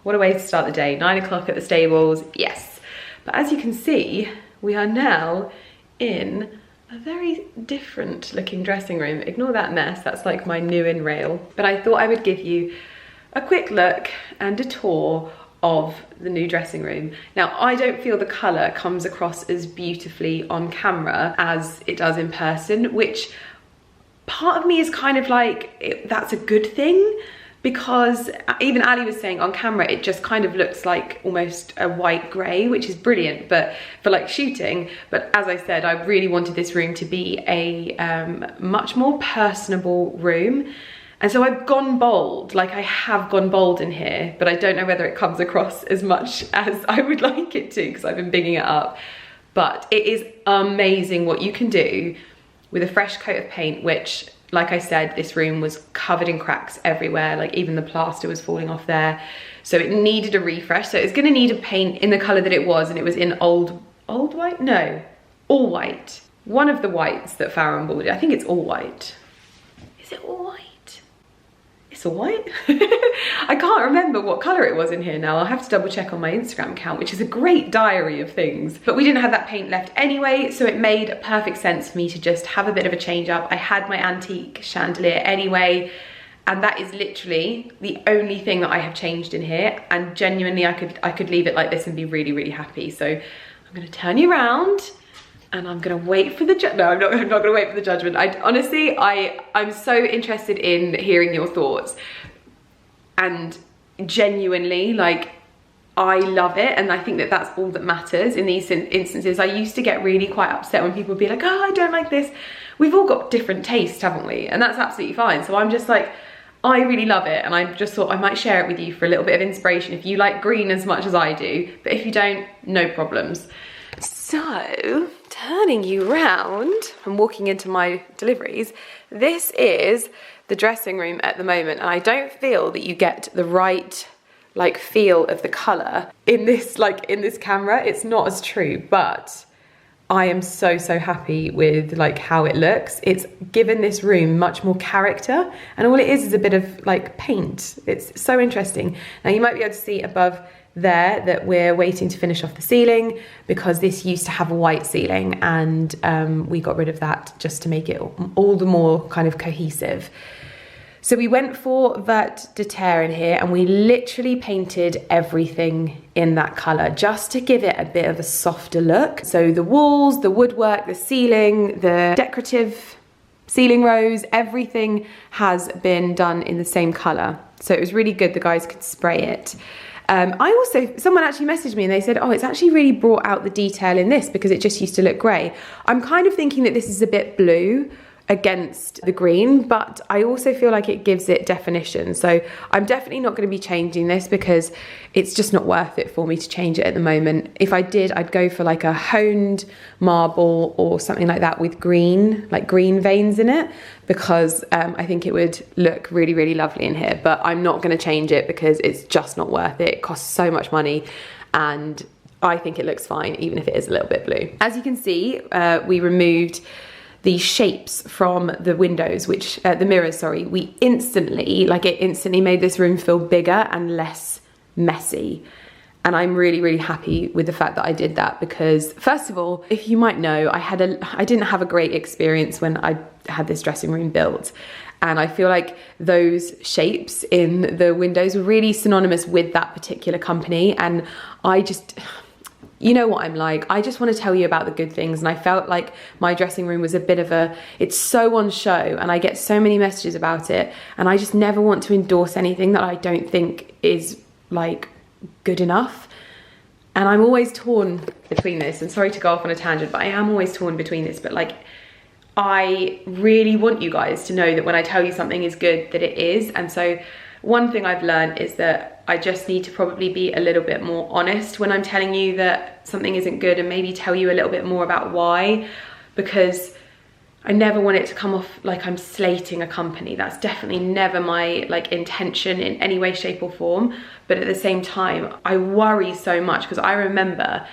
what a way to start the day. 9 o'clock at the stables, yes. But as you can see, we are now in a very different looking dressing room. Ignore that mess, that's like my new in rail. But I thought I would give you a quick look and a tour of the new dressing room. Now, I don't feel the colour comes across as beautifully on camera as it does in person, which part of me is kind of like, that's a good thing, because even Ali was saying on camera it just kind of looks like almost a white grey, which is brilliant but for like shooting. But as I said, I really wanted this room to be a much more personable room, and so I've gone bold. Like, I have gone bold in here, but I don't know whether it comes across as much as I would like it to, because I've been bigging it up. But it is amazing what you can do with a fresh coat of paint, which, like I said, this room was covered in cracks everywhere, like even the plaster was falling off there. So it needed a refresh. So it's gonna need a paint in the color that it was, and it was in old white? No, all white. One of the whites that Farron bought. I think it's all white. Is it all white? It's all white? I can't remember what color it was in here now. I'll have to double check on my Instagram account, which is a great diary of things. But we didn't have that paint left anyway, so it made perfect sense for me to just have a bit of a change up. I had my antique chandelier anyway, and that is literally the only thing that I have changed in here. And genuinely, I could leave it like this and be really, really happy. So I'm gonna turn you around, and I'm gonna wait for the no, I'm not gonna wait for the judgment. Honestly, I'm so interested in hearing your thoughts, and genuinely, like, I love it, and I think that that's all that matters in these instances. I used to get really quite upset when people would be like, oh, I don't like this. We've all got different tastes, haven't we? And that's absolutely fine. So I'm just like, I really love it, and I just thought I might share it with you for a little bit of inspiration if you like green as much as I do. But if you don't, no problems. So, turning you round and walking into my deliveries, this is the dressing room at the moment, and I don't feel that you get the right like feel of the colour in this camera. It's not as true, but I am so happy with like how it looks. It's given this room much more character, and all it is a bit of like paint. It's so interesting. Now you might be able to see above there that we're waiting to finish off the ceiling, because this used to have a white ceiling, and we got rid of that just to make it all the more kind of cohesive. So we went for Vert de Terre in here, and we literally painted everything in that colour just to give it a bit of a softer look. So the walls, the woodwork, the ceiling, the decorative ceiling rows, everything has been done in the same colour. So it was really good, the guys could spray it. Someone actually messaged me and they said, oh, it's actually really brought out the detail in this because it just used to look grey. I'm kind of thinking that this is a bit blue against the green, but I also feel like it gives it definition. So I'm definitely not going to be changing this because it's just not worth it for me to change it at the moment. If I did, I'd go for like a honed marble or something like that with green, like green veins in it, because I think it would look really, really lovely in here. But I'm not going to change it because it's just not worth it. It costs so much money, and I think it looks fine even if it is a little bit blue. As you can see, we removed the shapes from the windows, which the mirrors, sorry. It instantly made this room feel bigger and less messy. And I'm really, really happy with the fact that I did that, because first of all, if you might know, I didn't have a great experience when I had this dressing room built. And I feel like those shapes in the windows were really synonymous with that particular company. And I just, You know what I'm like. I just want to tell you about the good things, and I felt like my dressing room was a bit of a, it's so on show and I get so many messages about it, and I just never want to endorse anything that I don't think is like good enough. And I'm always torn between this, and sorry to go off on a tangent, but I am always torn between this. But like, I really want you guys to know that when I tell you something is good, that it is. And so one thing I've learned is that I just need to probably be a little bit more honest when I'm telling you that something isn't good, and maybe tell you a little bit more about why, because I never want it to come off like I'm slating a company. That's definitely never my like intention in any way, shape or form. But at the same time, I worry so much, because I remember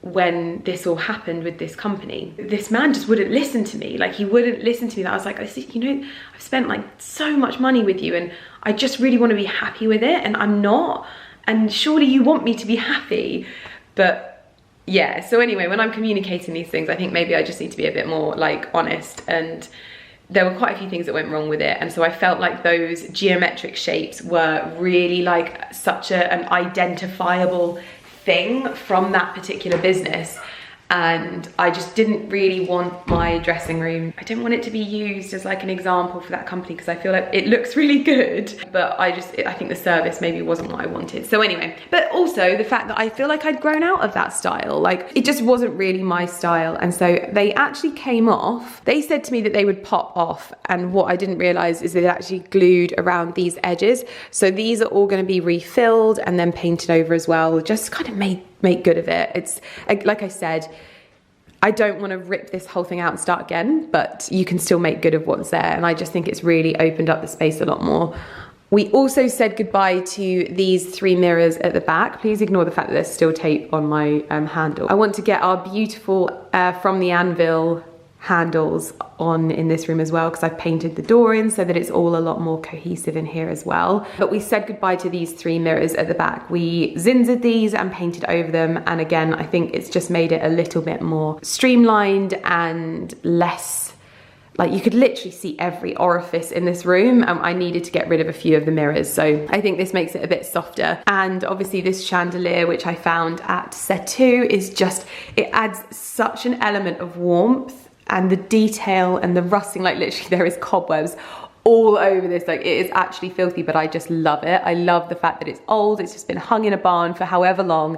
when this all happened with this company, this man just wouldn't listen to me. Like, he wouldn't listen to me. I was like, you know, I've spent like so much money with you, and I just really want to be happy with it, and I'm not, and surely you want me to be happy. But yeah, so anyway, when I'm communicating these things, I think maybe I just need to be a bit more like honest, and there were quite a few things that went wrong with it. And so I felt like those geometric shapes were really like such an identifiable thing from that particular business, and I just didn't really want my dressing room, I didn't want it to be used as like an example for that company, because I feel like it looks really good, but I think the service maybe wasn't what I wanted. So anyway, but also the fact that I feel like I'd grown out of that style, like it just wasn't really my style. And so they actually came off. They said to me that they would pop off, and what I didn't realize is they actually glued around these edges. So these are all going to be refilled and then painted over as well, just kind of make good of it. It's like I said, I don't want to rip this whole thing out and start again, but you can still make good of what's there. And I just think it's really opened up the space a lot more. We also said goodbye to these 3 mirrors at the back. Please ignore the fact that there's still tape on my handle. I want to get our beautiful From the Anvil handles on in this room as well, because I've painted the door in so that it's all a lot more cohesive in here as well. But we said goodbye to these 3 mirrors at the back. We zinzered these and painted over them, and again, I think it's just made it a little bit more streamlined and less, like you could literally see every orifice in this room. I needed to get rid of a few of the mirrors, so I think this makes it a bit softer. And obviously this chandelier, which I found at Setu, is just, it adds such an element of warmth, and the detail and the rusting, like literally there is cobwebs all over this. Like, it is actually filthy, but I just love it. I love the fact that it's old, it's just been hung in a barn for however long,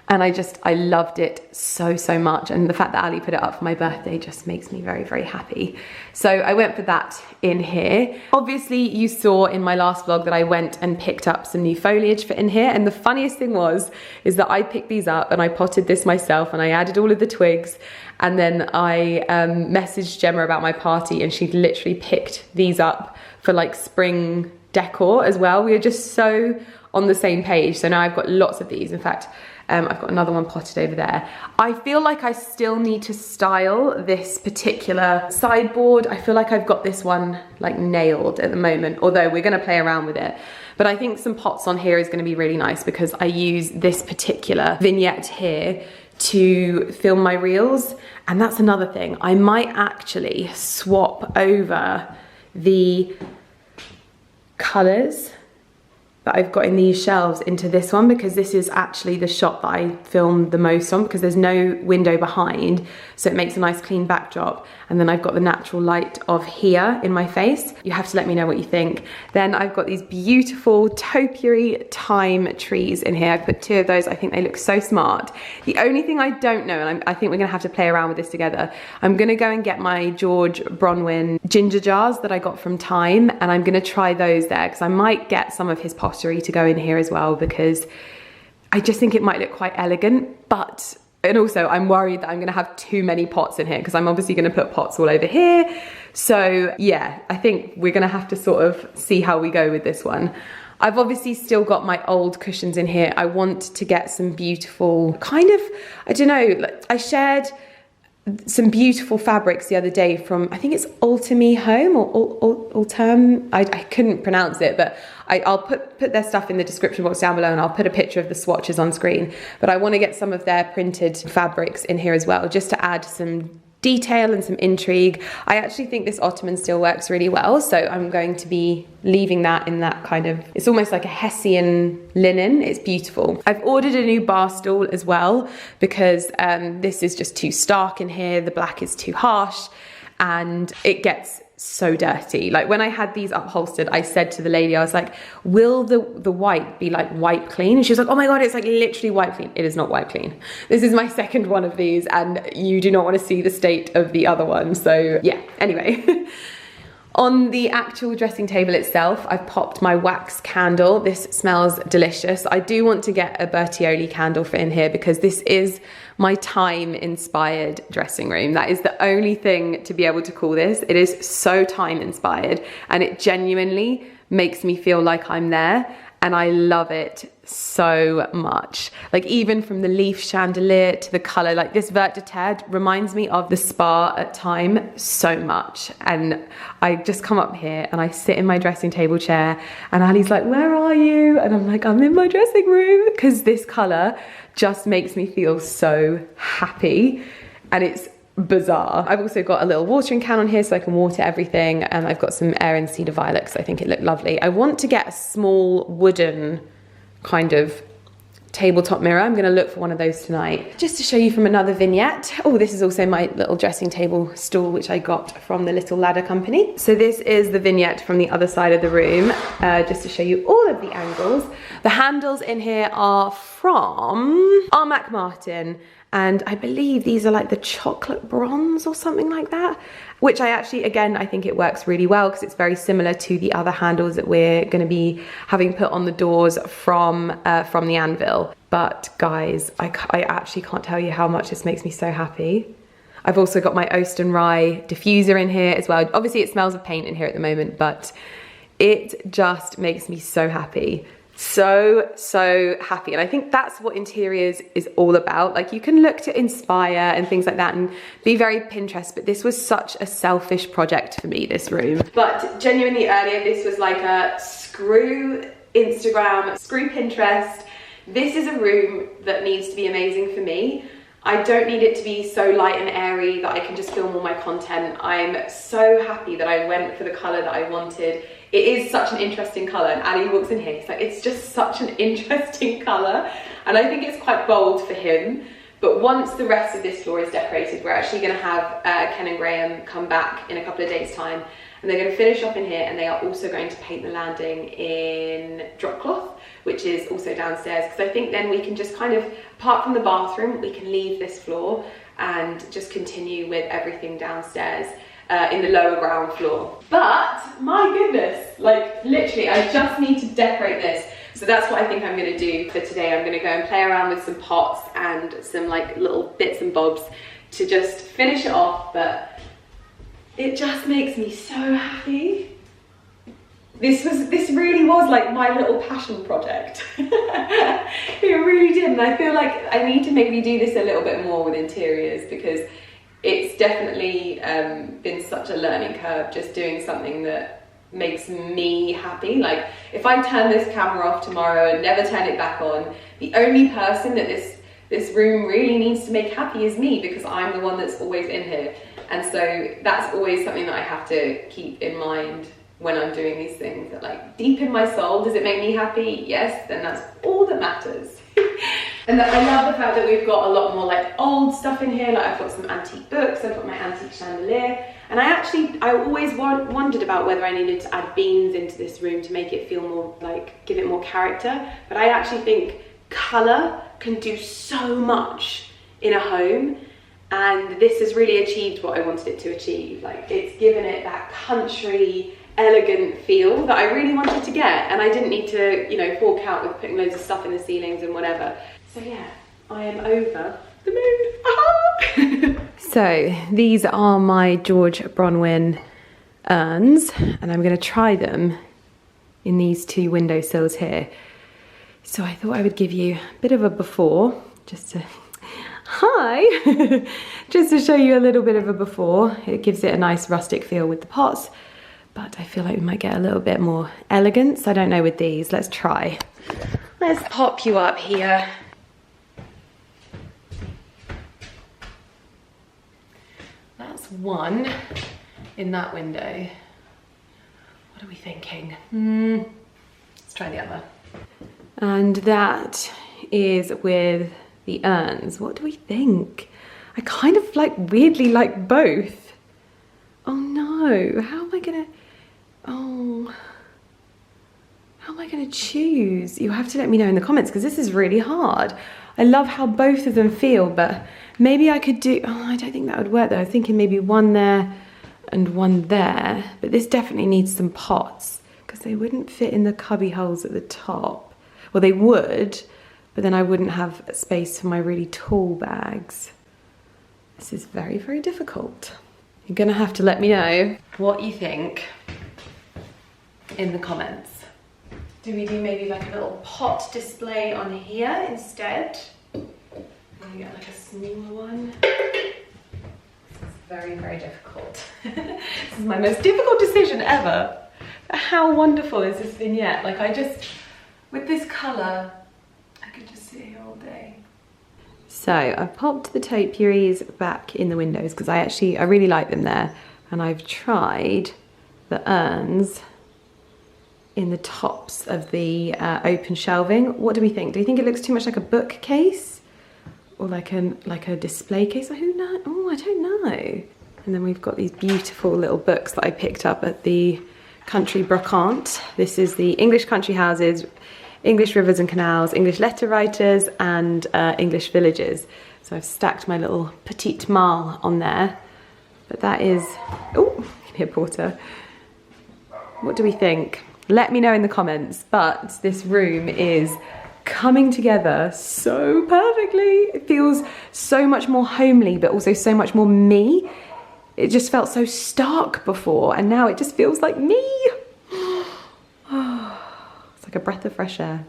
and I loved it so much. And the fact that Ali put it up for my birthday just makes me very happy. So I went for that in here. Obviously you saw in my last vlog that I went and picked up some new foliage for in here, and the funniest thing is that I picked these up and I potted this myself, and I added all of the twigs, and then I messaged Gemma about my party, and she literally picked these up for like spring decor as well. We were just so on the same page. So now I've got lots of these. In fact, I've got another one potted over there. I feel like I still need to style this particular sideboard. I feel like I've got this one like nailed at the moment, although we're gonna play around with it. But I think some pots on here is gonna be really nice, because I use this particular vignette here to film my reels. And that's another thing. I might actually swap over the colors that I've got in these shelves into this one, because this is actually the shot that I filmed the most on, because there's no window behind, so it makes a nice clean backdrop. And then I've got the natural light of here in my face. You have to let me know what you think. Then I've got these beautiful topiary thyme trees in here. I put 2 of those. I think they look so smart. The only thing I don't know, and I think we're gonna have to play around with this together, I'm gonna go and get my George Bronwyn ginger jars that I got from Time, and I'm gonna try those there, because I might get some of his pottery to go in here as well, because I just think it might look quite elegant. And also I'm worried that I'm gonna have too many pots in here, because I'm obviously gonna put pots all over here. So yeah, I think we're gonna have to sort of see how we go with this one. I've obviously still got my old cushions in here. I want to get some beautiful kind of, I don't know, I shared some beautiful fabrics the other day from, I think it's Ultimi Home or Ulterm, I couldn't pronounce it, but I'll put their stuff in the description box down below, and I'll put a picture of the swatches on screen. But I want to get some of their printed fabrics in here as well, just to add some detail and some intrigue. I actually think this ottoman still works really well, so I'm going to be leaving that in that kind of, it's almost like a Hessian linen. It's beautiful. I've ordered a new bar stool as well because this is just too stark in here. The black is too harsh and it gets so dirty. Like when I had these upholstered, I said to the lady, I was like, will the white be like wipe clean? And she was like, oh my God, it's like literally wipe clean. It is not wipe clean. This is my second one of these and you do not want to see the state of the other one. So yeah, anyway. On the actual dressing table itself, I've popped my wax candle. This smells delicious. I do want to get a Bertioli candle for in here because this is my time-inspired dressing room. That is the only thing to be able to call this. It is so time-inspired and it genuinely makes me feel like I'm there, and I love it so much. Like even from the leaf chandelier to the color, like this vert de terre reminds me of the spa at Time so much. And I just come up here and I sit in my dressing table chair and Ali's like, where are you? And I'm like, I'm in my dressing room, because this color just makes me feel so happy and it's bizarre. I've also got a little watering can on here so I can water everything, and I've got some Aran Cedar Violets. I think it looked lovely. I want to get a small wooden kind of tabletop mirror. I'm gonna look for one of those tonight. Just to show you from another vignette. Oh, this is also my little dressing table stool, which I got from the Little Ladder Company. So this is the vignette from the other side of the room, just to show you all of the angles. The handles in here are from Armac Martin, and I believe these are like the chocolate bronze or something like that, which I actually, again, I think it works really well because it's very similar to the other handles that we're going to be having put on the doors from the anvil. But guys, I actually can't tell you how much this makes me so happy. I've also got my Oast and Rye diffuser in here as well. Obviously it smells of paint in here at the moment, but it just makes me so happy. So happy. And I think that's what interiors is all about. Like you can look to inspire and things like that and be very Pinterest, but this was such a selfish project for me, this room. But genuinely earlier, this was like a screw Instagram, screw Pinterest. This is a room that needs to be amazing for me. I don't need it to be so light and airy that I can just film all my content. I'm so happy that I went for the color that I wanted. It is such an interesting color, and Ali walks in here, he's like, it's just such an interesting color, and I think it's quite bold for him. But once the rest of this floor is decorated, we're actually going to have Ken and Graham come back in a couple of days' time, and they're going to finish off in here, and they are also going to paint the landing in drop cloth, which is also downstairs, because I think then we can just kind of, apart from the bathroom, we can leave this floor and just continue with everything downstairs. In the lower ground floor. But my goodness, like literally I just need to decorate this. So that's what I think I'm going to do for today. I'm going to go and play around with some pots and some like little bits and bobs to just finish it off, but it just makes me so happy. This really was like my little passion project. It really did, and I feel like I need to maybe do this a little bit more with interiors, because it's definitely been such a learning curve, just doing something that makes me happy. Like if I turn this camera off tomorrow and never turn it back on, the only person that this room really needs to make happy is me, because I'm the one that's always in here. And so that's always something that I have to keep in mind when I'm doing these things, that like deep in my soul, does it make me happy? Yes, then that's all that matters. And I love the fact that we've got a lot more like old stuff in here. Like I've got some antique books, I've got my antique chandelier, and I always wondered about whether I needed to add beans into this room to make it feel more like, give it more character. But I actually think colour can do so much in a home, and this has really achieved what I wanted it to achieve. Like it's given it that country, elegant feel that I really wanted to get, and I didn't need to, you know, fork out with putting loads of stuff in the ceilings and whatever. So yeah, I am over the moon. So these are my George Bronwyn urns, and I'm going to try them in these two windowsills here. So I thought I would give you a bit of a before, just to just to show you a little bit of a before. It gives it a nice rustic feel with the pots, but I feel like we might get a little bit more elegance. I don't know with these. Let's try. Let's pop you up here. That's one in that window. What are we thinking? Let's try the other. And that is with the urns. What do we think? I kind of like weirdly like both. Oh no, how am I gonna choose? You have to let me know in the comments because this is really hard. I love how both of them feel, but maybe I could do, I don't think that would work though. I was thinking maybe one there and one there, but this definitely needs some pots because they wouldn't fit in the cubby holes at the top. Well, they would, but then I wouldn't have space for my really tall bags. This is very, very difficult. You're gonna have to let me know what you think in the comments. Do we do maybe like a little pot display on here instead? Maybe get like a smaller one. This is very, very difficult. This is my most difficult decision ever. How wonderful is this vignette? Like with this colour, I could just sit here all day. So I've popped the topiaries back in the windows because I really like them there. And I've tried the urns in the tops of the open shelving. What do we think? Do you think it looks too much like a bookcase? Or like a display case? Who knows? Oh, I don't know. And then we've got these beautiful little books that I picked up at the Country Brocante. This is the English country houses, English rivers and canals, English letter writers, and English villages. So I've stacked my little petite malle on there. But that is, oh, you can hear Porter. What do we think? Let me know in the comments, but this room is coming together so perfectly. It feels so much more homely, but also so much more me. It just felt so stark before, and now it just feels like me. It's like a breath of fresh air.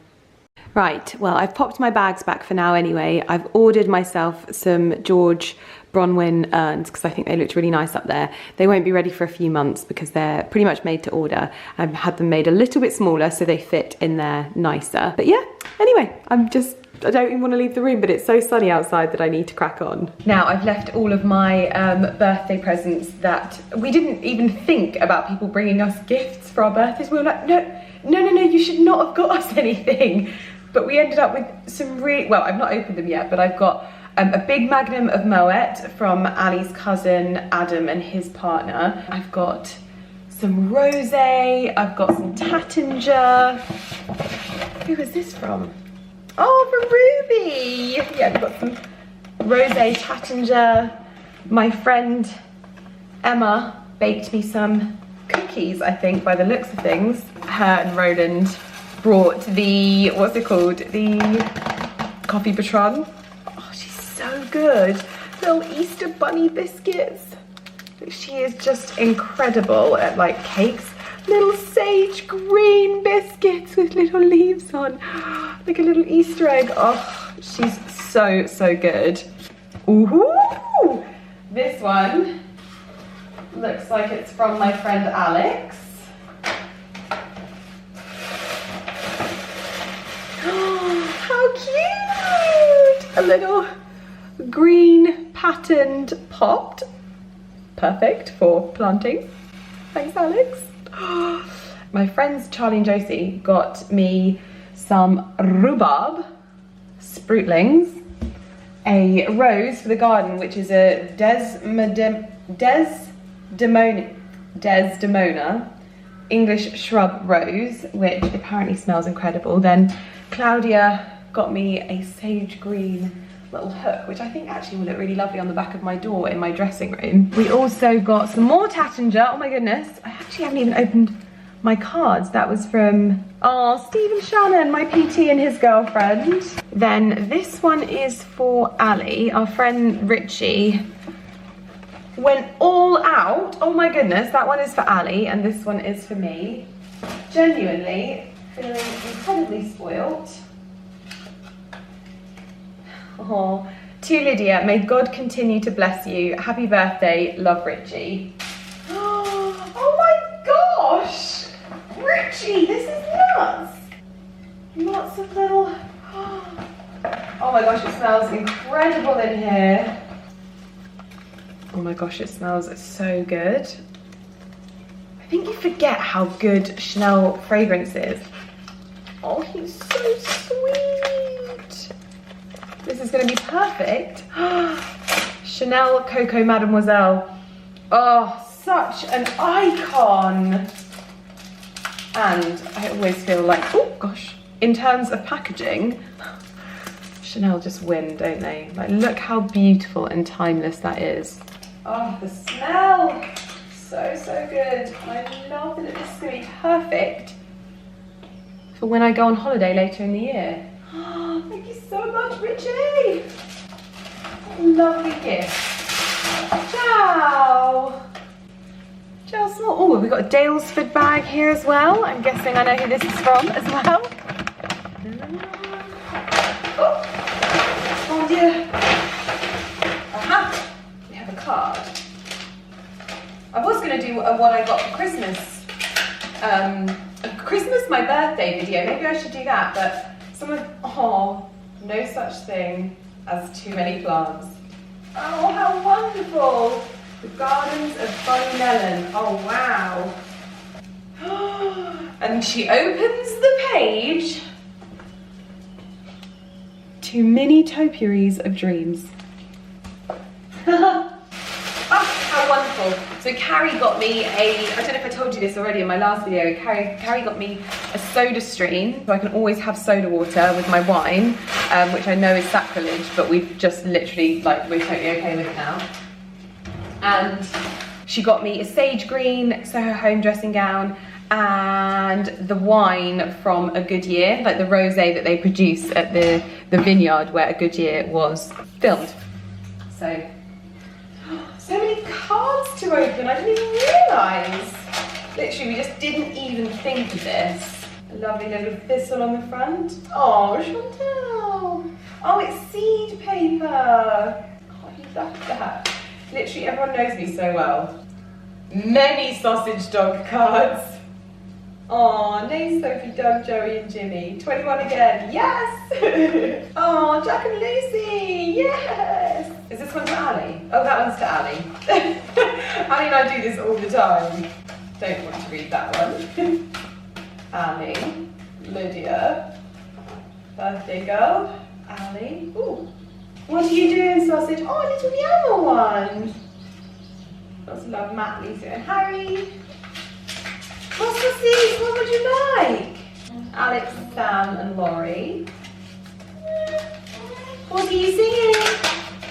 Right, well, I've popped my bags back for now anyway. I've ordered myself some George Bronwyn urns because I think they looked really nice up there. They won't be ready for a few months because they're pretty much made to order. I've had them made a little bit smaller so they fit in there nicer. But yeah, anyway, I don't even want to leave the room, but it's so sunny outside that I need to crack on. Now, I've left all of my birthday presents that we didn't even think about people bringing us gifts for our birthdays. We were like, no, you should not have got us anything. But we ended up with some really, well, I've not opened them yet, but I've got a big magnum of Moet from Ali's cousin Adam and his partner. I've got some rosé, I've got some Tattinger. Who is this from? Oh, from Ruby! Yeah, we've got some rosé Tattinger. My friend Emma baked me some cookies, I think, by the looks of things. Her and Roland brought the, what's it called? The coffee patron. Oh, she's so good. Little Easter bunny biscuits. She is just incredible at like cakes. Little sage green biscuits with little leaves on. Like a little Easter egg. Oh, she's so good. Ooh, this one looks like it's from my friend Alex. How cute! A little green patterned pot. Perfect for planting. Thanks, Alex. My friends Charlie and Josie got me some rhubarb sproutlings, a rose for the garden, which is a Desdemona English shrub rose, which apparently smells incredible. Then Claudia got me a sage green little hook, which I think actually will look really lovely on the back of my door in my dressing room. We also got some more Tattinger. Oh my goodness, I actually haven't even opened my cards. That was from, oh, Stephen Shannon, my PT and his girlfriend. Then this one is for Ali. Our friend Richie went all out. Oh my goodness, that one is for Ali and this one is for me. Genuinely feeling incredibly spoilt. Oh, to Lydia, may God continue to bless you. Happy birthday, love, Richie. Oh my gosh! Richie, this is nuts! Lots of little... Oh my gosh, it smells incredible in here. Oh my gosh, it smells so good. I think you forget how good Chanel fragrance is. Oh, he's so sweet. This is gonna be perfect. Chanel Coco Mademoiselle. Oh, such an icon. And I always feel like, oh gosh, in terms of packaging, Chanel just win, don't they? Like, look how beautiful and timeless that is. Oh, the smell, so good. I love that this is gonna be perfect for when I go on holiday later in the year. Oh, thank you so much, Richie. Lovely gift. Ciao. Ciao, small. Oh, we've got a Dalesford bag here as well. I'm guessing I know who this is from as well. Oh, mon Dieu. Aha, we have a card. I was going to do what I got for Christmas. Christmas, my birthday video. Maybe I should do that, but oh, no such thing as too many plants. Oh, how wonderful! The Gardens of Bonnie Melon. Oh, wow. And she opens the page to mini topiaries of dreams. Oh, how wonderful. So Carrie got me I don't know if I told you this already in my last video, Carrie got me a soda stream, so I can always have soda water with my wine, which I know is sacrilege, but we've just literally, like, we're totally okay with it now. And she got me a sage green Soho Home dressing gown and the wine from A Good Year, like the rosé that they produce at the vineyard where A Good Year was filmed. So many cards to open, I didn't even realise. Literally, we just didn't even think of this. A lovely little thistle on the front. Oh, Chantal. Oh, it's seed paper. Oh, I love that. Literally, everyone knows me so well. Many sausage dog cards. Oh, names Sophie, Doug, Joey and Jimmy. 21 again, yes! Oh, Jack and Lucy, yes! Is this one to Ali? Oh, that one's to Ali. Ali and I do this all the time. Don't want to read that one. Ali, Lydia, birthday girl, Ali. Ooh. What are you doing, sausage? Oh, a little yellow one. Lots of love, Matt, Lisa and Harry. What's the seeds? What would you like? Alex, Sam and Laurie. What are you singing?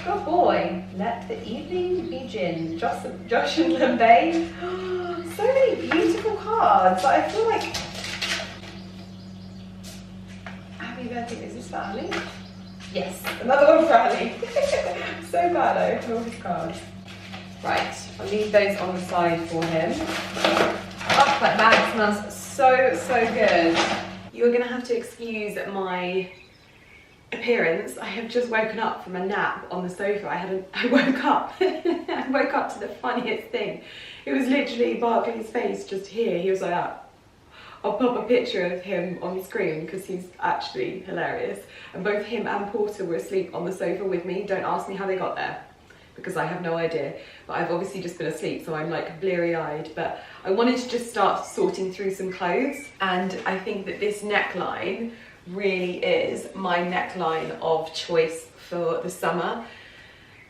Good boy. Let the evening begin. Josh and Lambay. So many beautiful cards. But I feel like... Happy birthday. Is this for Ali? Yes. Another one for Ali. So bad I open all his cards. Right. I'll leave those on the side for him. Oh, that bag smells so good. You're gonna have to excuse my appearance. I have just woken up from a nap on the sofa. I woke up. I woke up to the funniest thing. It was literally Barclay's face just here. He was like that. I'll pop a picture of him on screen because he's actually hilarious. And both him and Porter were asleep on the sofa with me. Don't ask me how they got there, because I have no idea, but I've obviously just been asleep, so I'm like bleary-eyed. But I wanted to just start sorting through some clothes, and I think that this neckline really is my neckline of choice for the summer.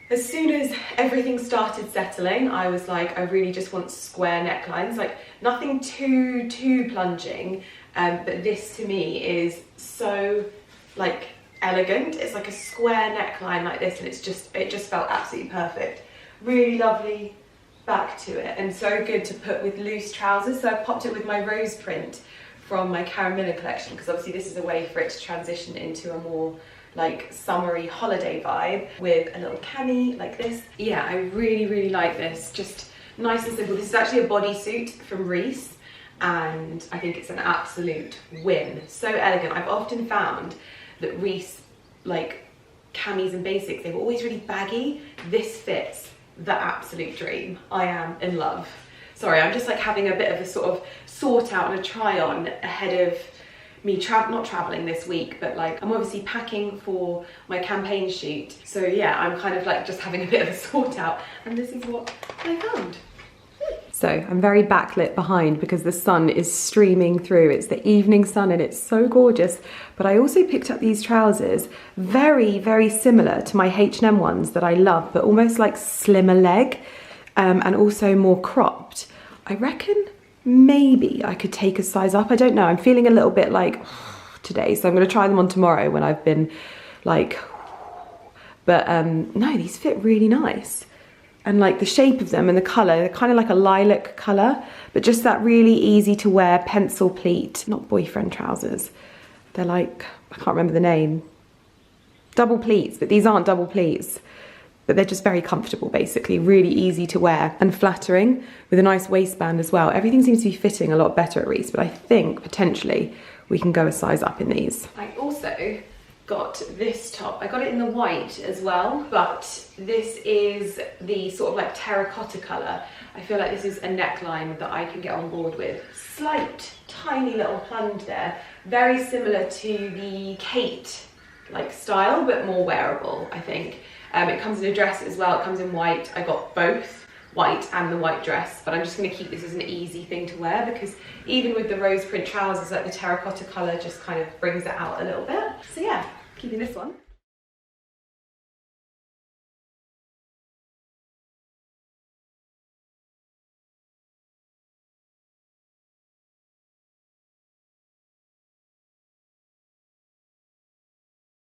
As soon as everything started settling, I was like, I really just want square necklines, like nothing too plunging, but this to me is so like elegant. It's like a square neckline like this, and it just felt absolutely perfect. Really lovely back to it, and so good to put with loose trousers. So I popped it with my rose print from my Karen Millen collection, because obviously this is a way for it to transition into a more like summery holiday vibe with a little cami like this. Yeah, I really like this. Just nice and simple. This is actually a bodysuit from Reese, and I think it's an absolute win. So elegant. I've often found that Reese, like camis and basics, they were always really baggy. This fits the absolute dream. I am in love. Sorry, I'm just like having a bit of a sort of sort out and a try on ahead of me not traveling this week, but like I'm obviously packing for my campaign shoot. So yeah, I'm kind of like just having a bit of a sort out, and this is what I found. So I'm very backlit behind because the sun is streaming through. It's the evening sun and it's so gorgeous. But I also picked up these trousers, very, very similar to my H&M ones that I love, but almost like slimmer leg and also more cropped. I reckon maybe I could take a size up. I don't know. I'm feeling a little bit like today, so I'm going to try them on tomorrow when I've been like, but no, these fit really nice. And like the shape of them and the colour, they're kind of like a lilac colour, but just that really easy to wear pencil pleat, not boyfriend trousers. They're like, I can't remember the name. Double pleats, but these aren't double pleats. But they're just very comfortable, basically, really easy to wear and flattering with a nice waistband as well. Everything seems to be fitting a lot better at Reese, but I think potentially we can go a size up in these. I also got this top. I got it in the white as well, but this is the sort of like terracotta colour. I feel like this is a neckline that I can get on board with. Slight, tiny little plunge there. Very similar to the Kate like style, but more wearable, I think. It comes in a dress as well. It comes in white. I got both white and the white dress, but I'm just going to keep this as an easy thing to wear because even with the rose print trousers, like the terracotta colour just kind of brings it out a little bit. So yeah, keeping this one.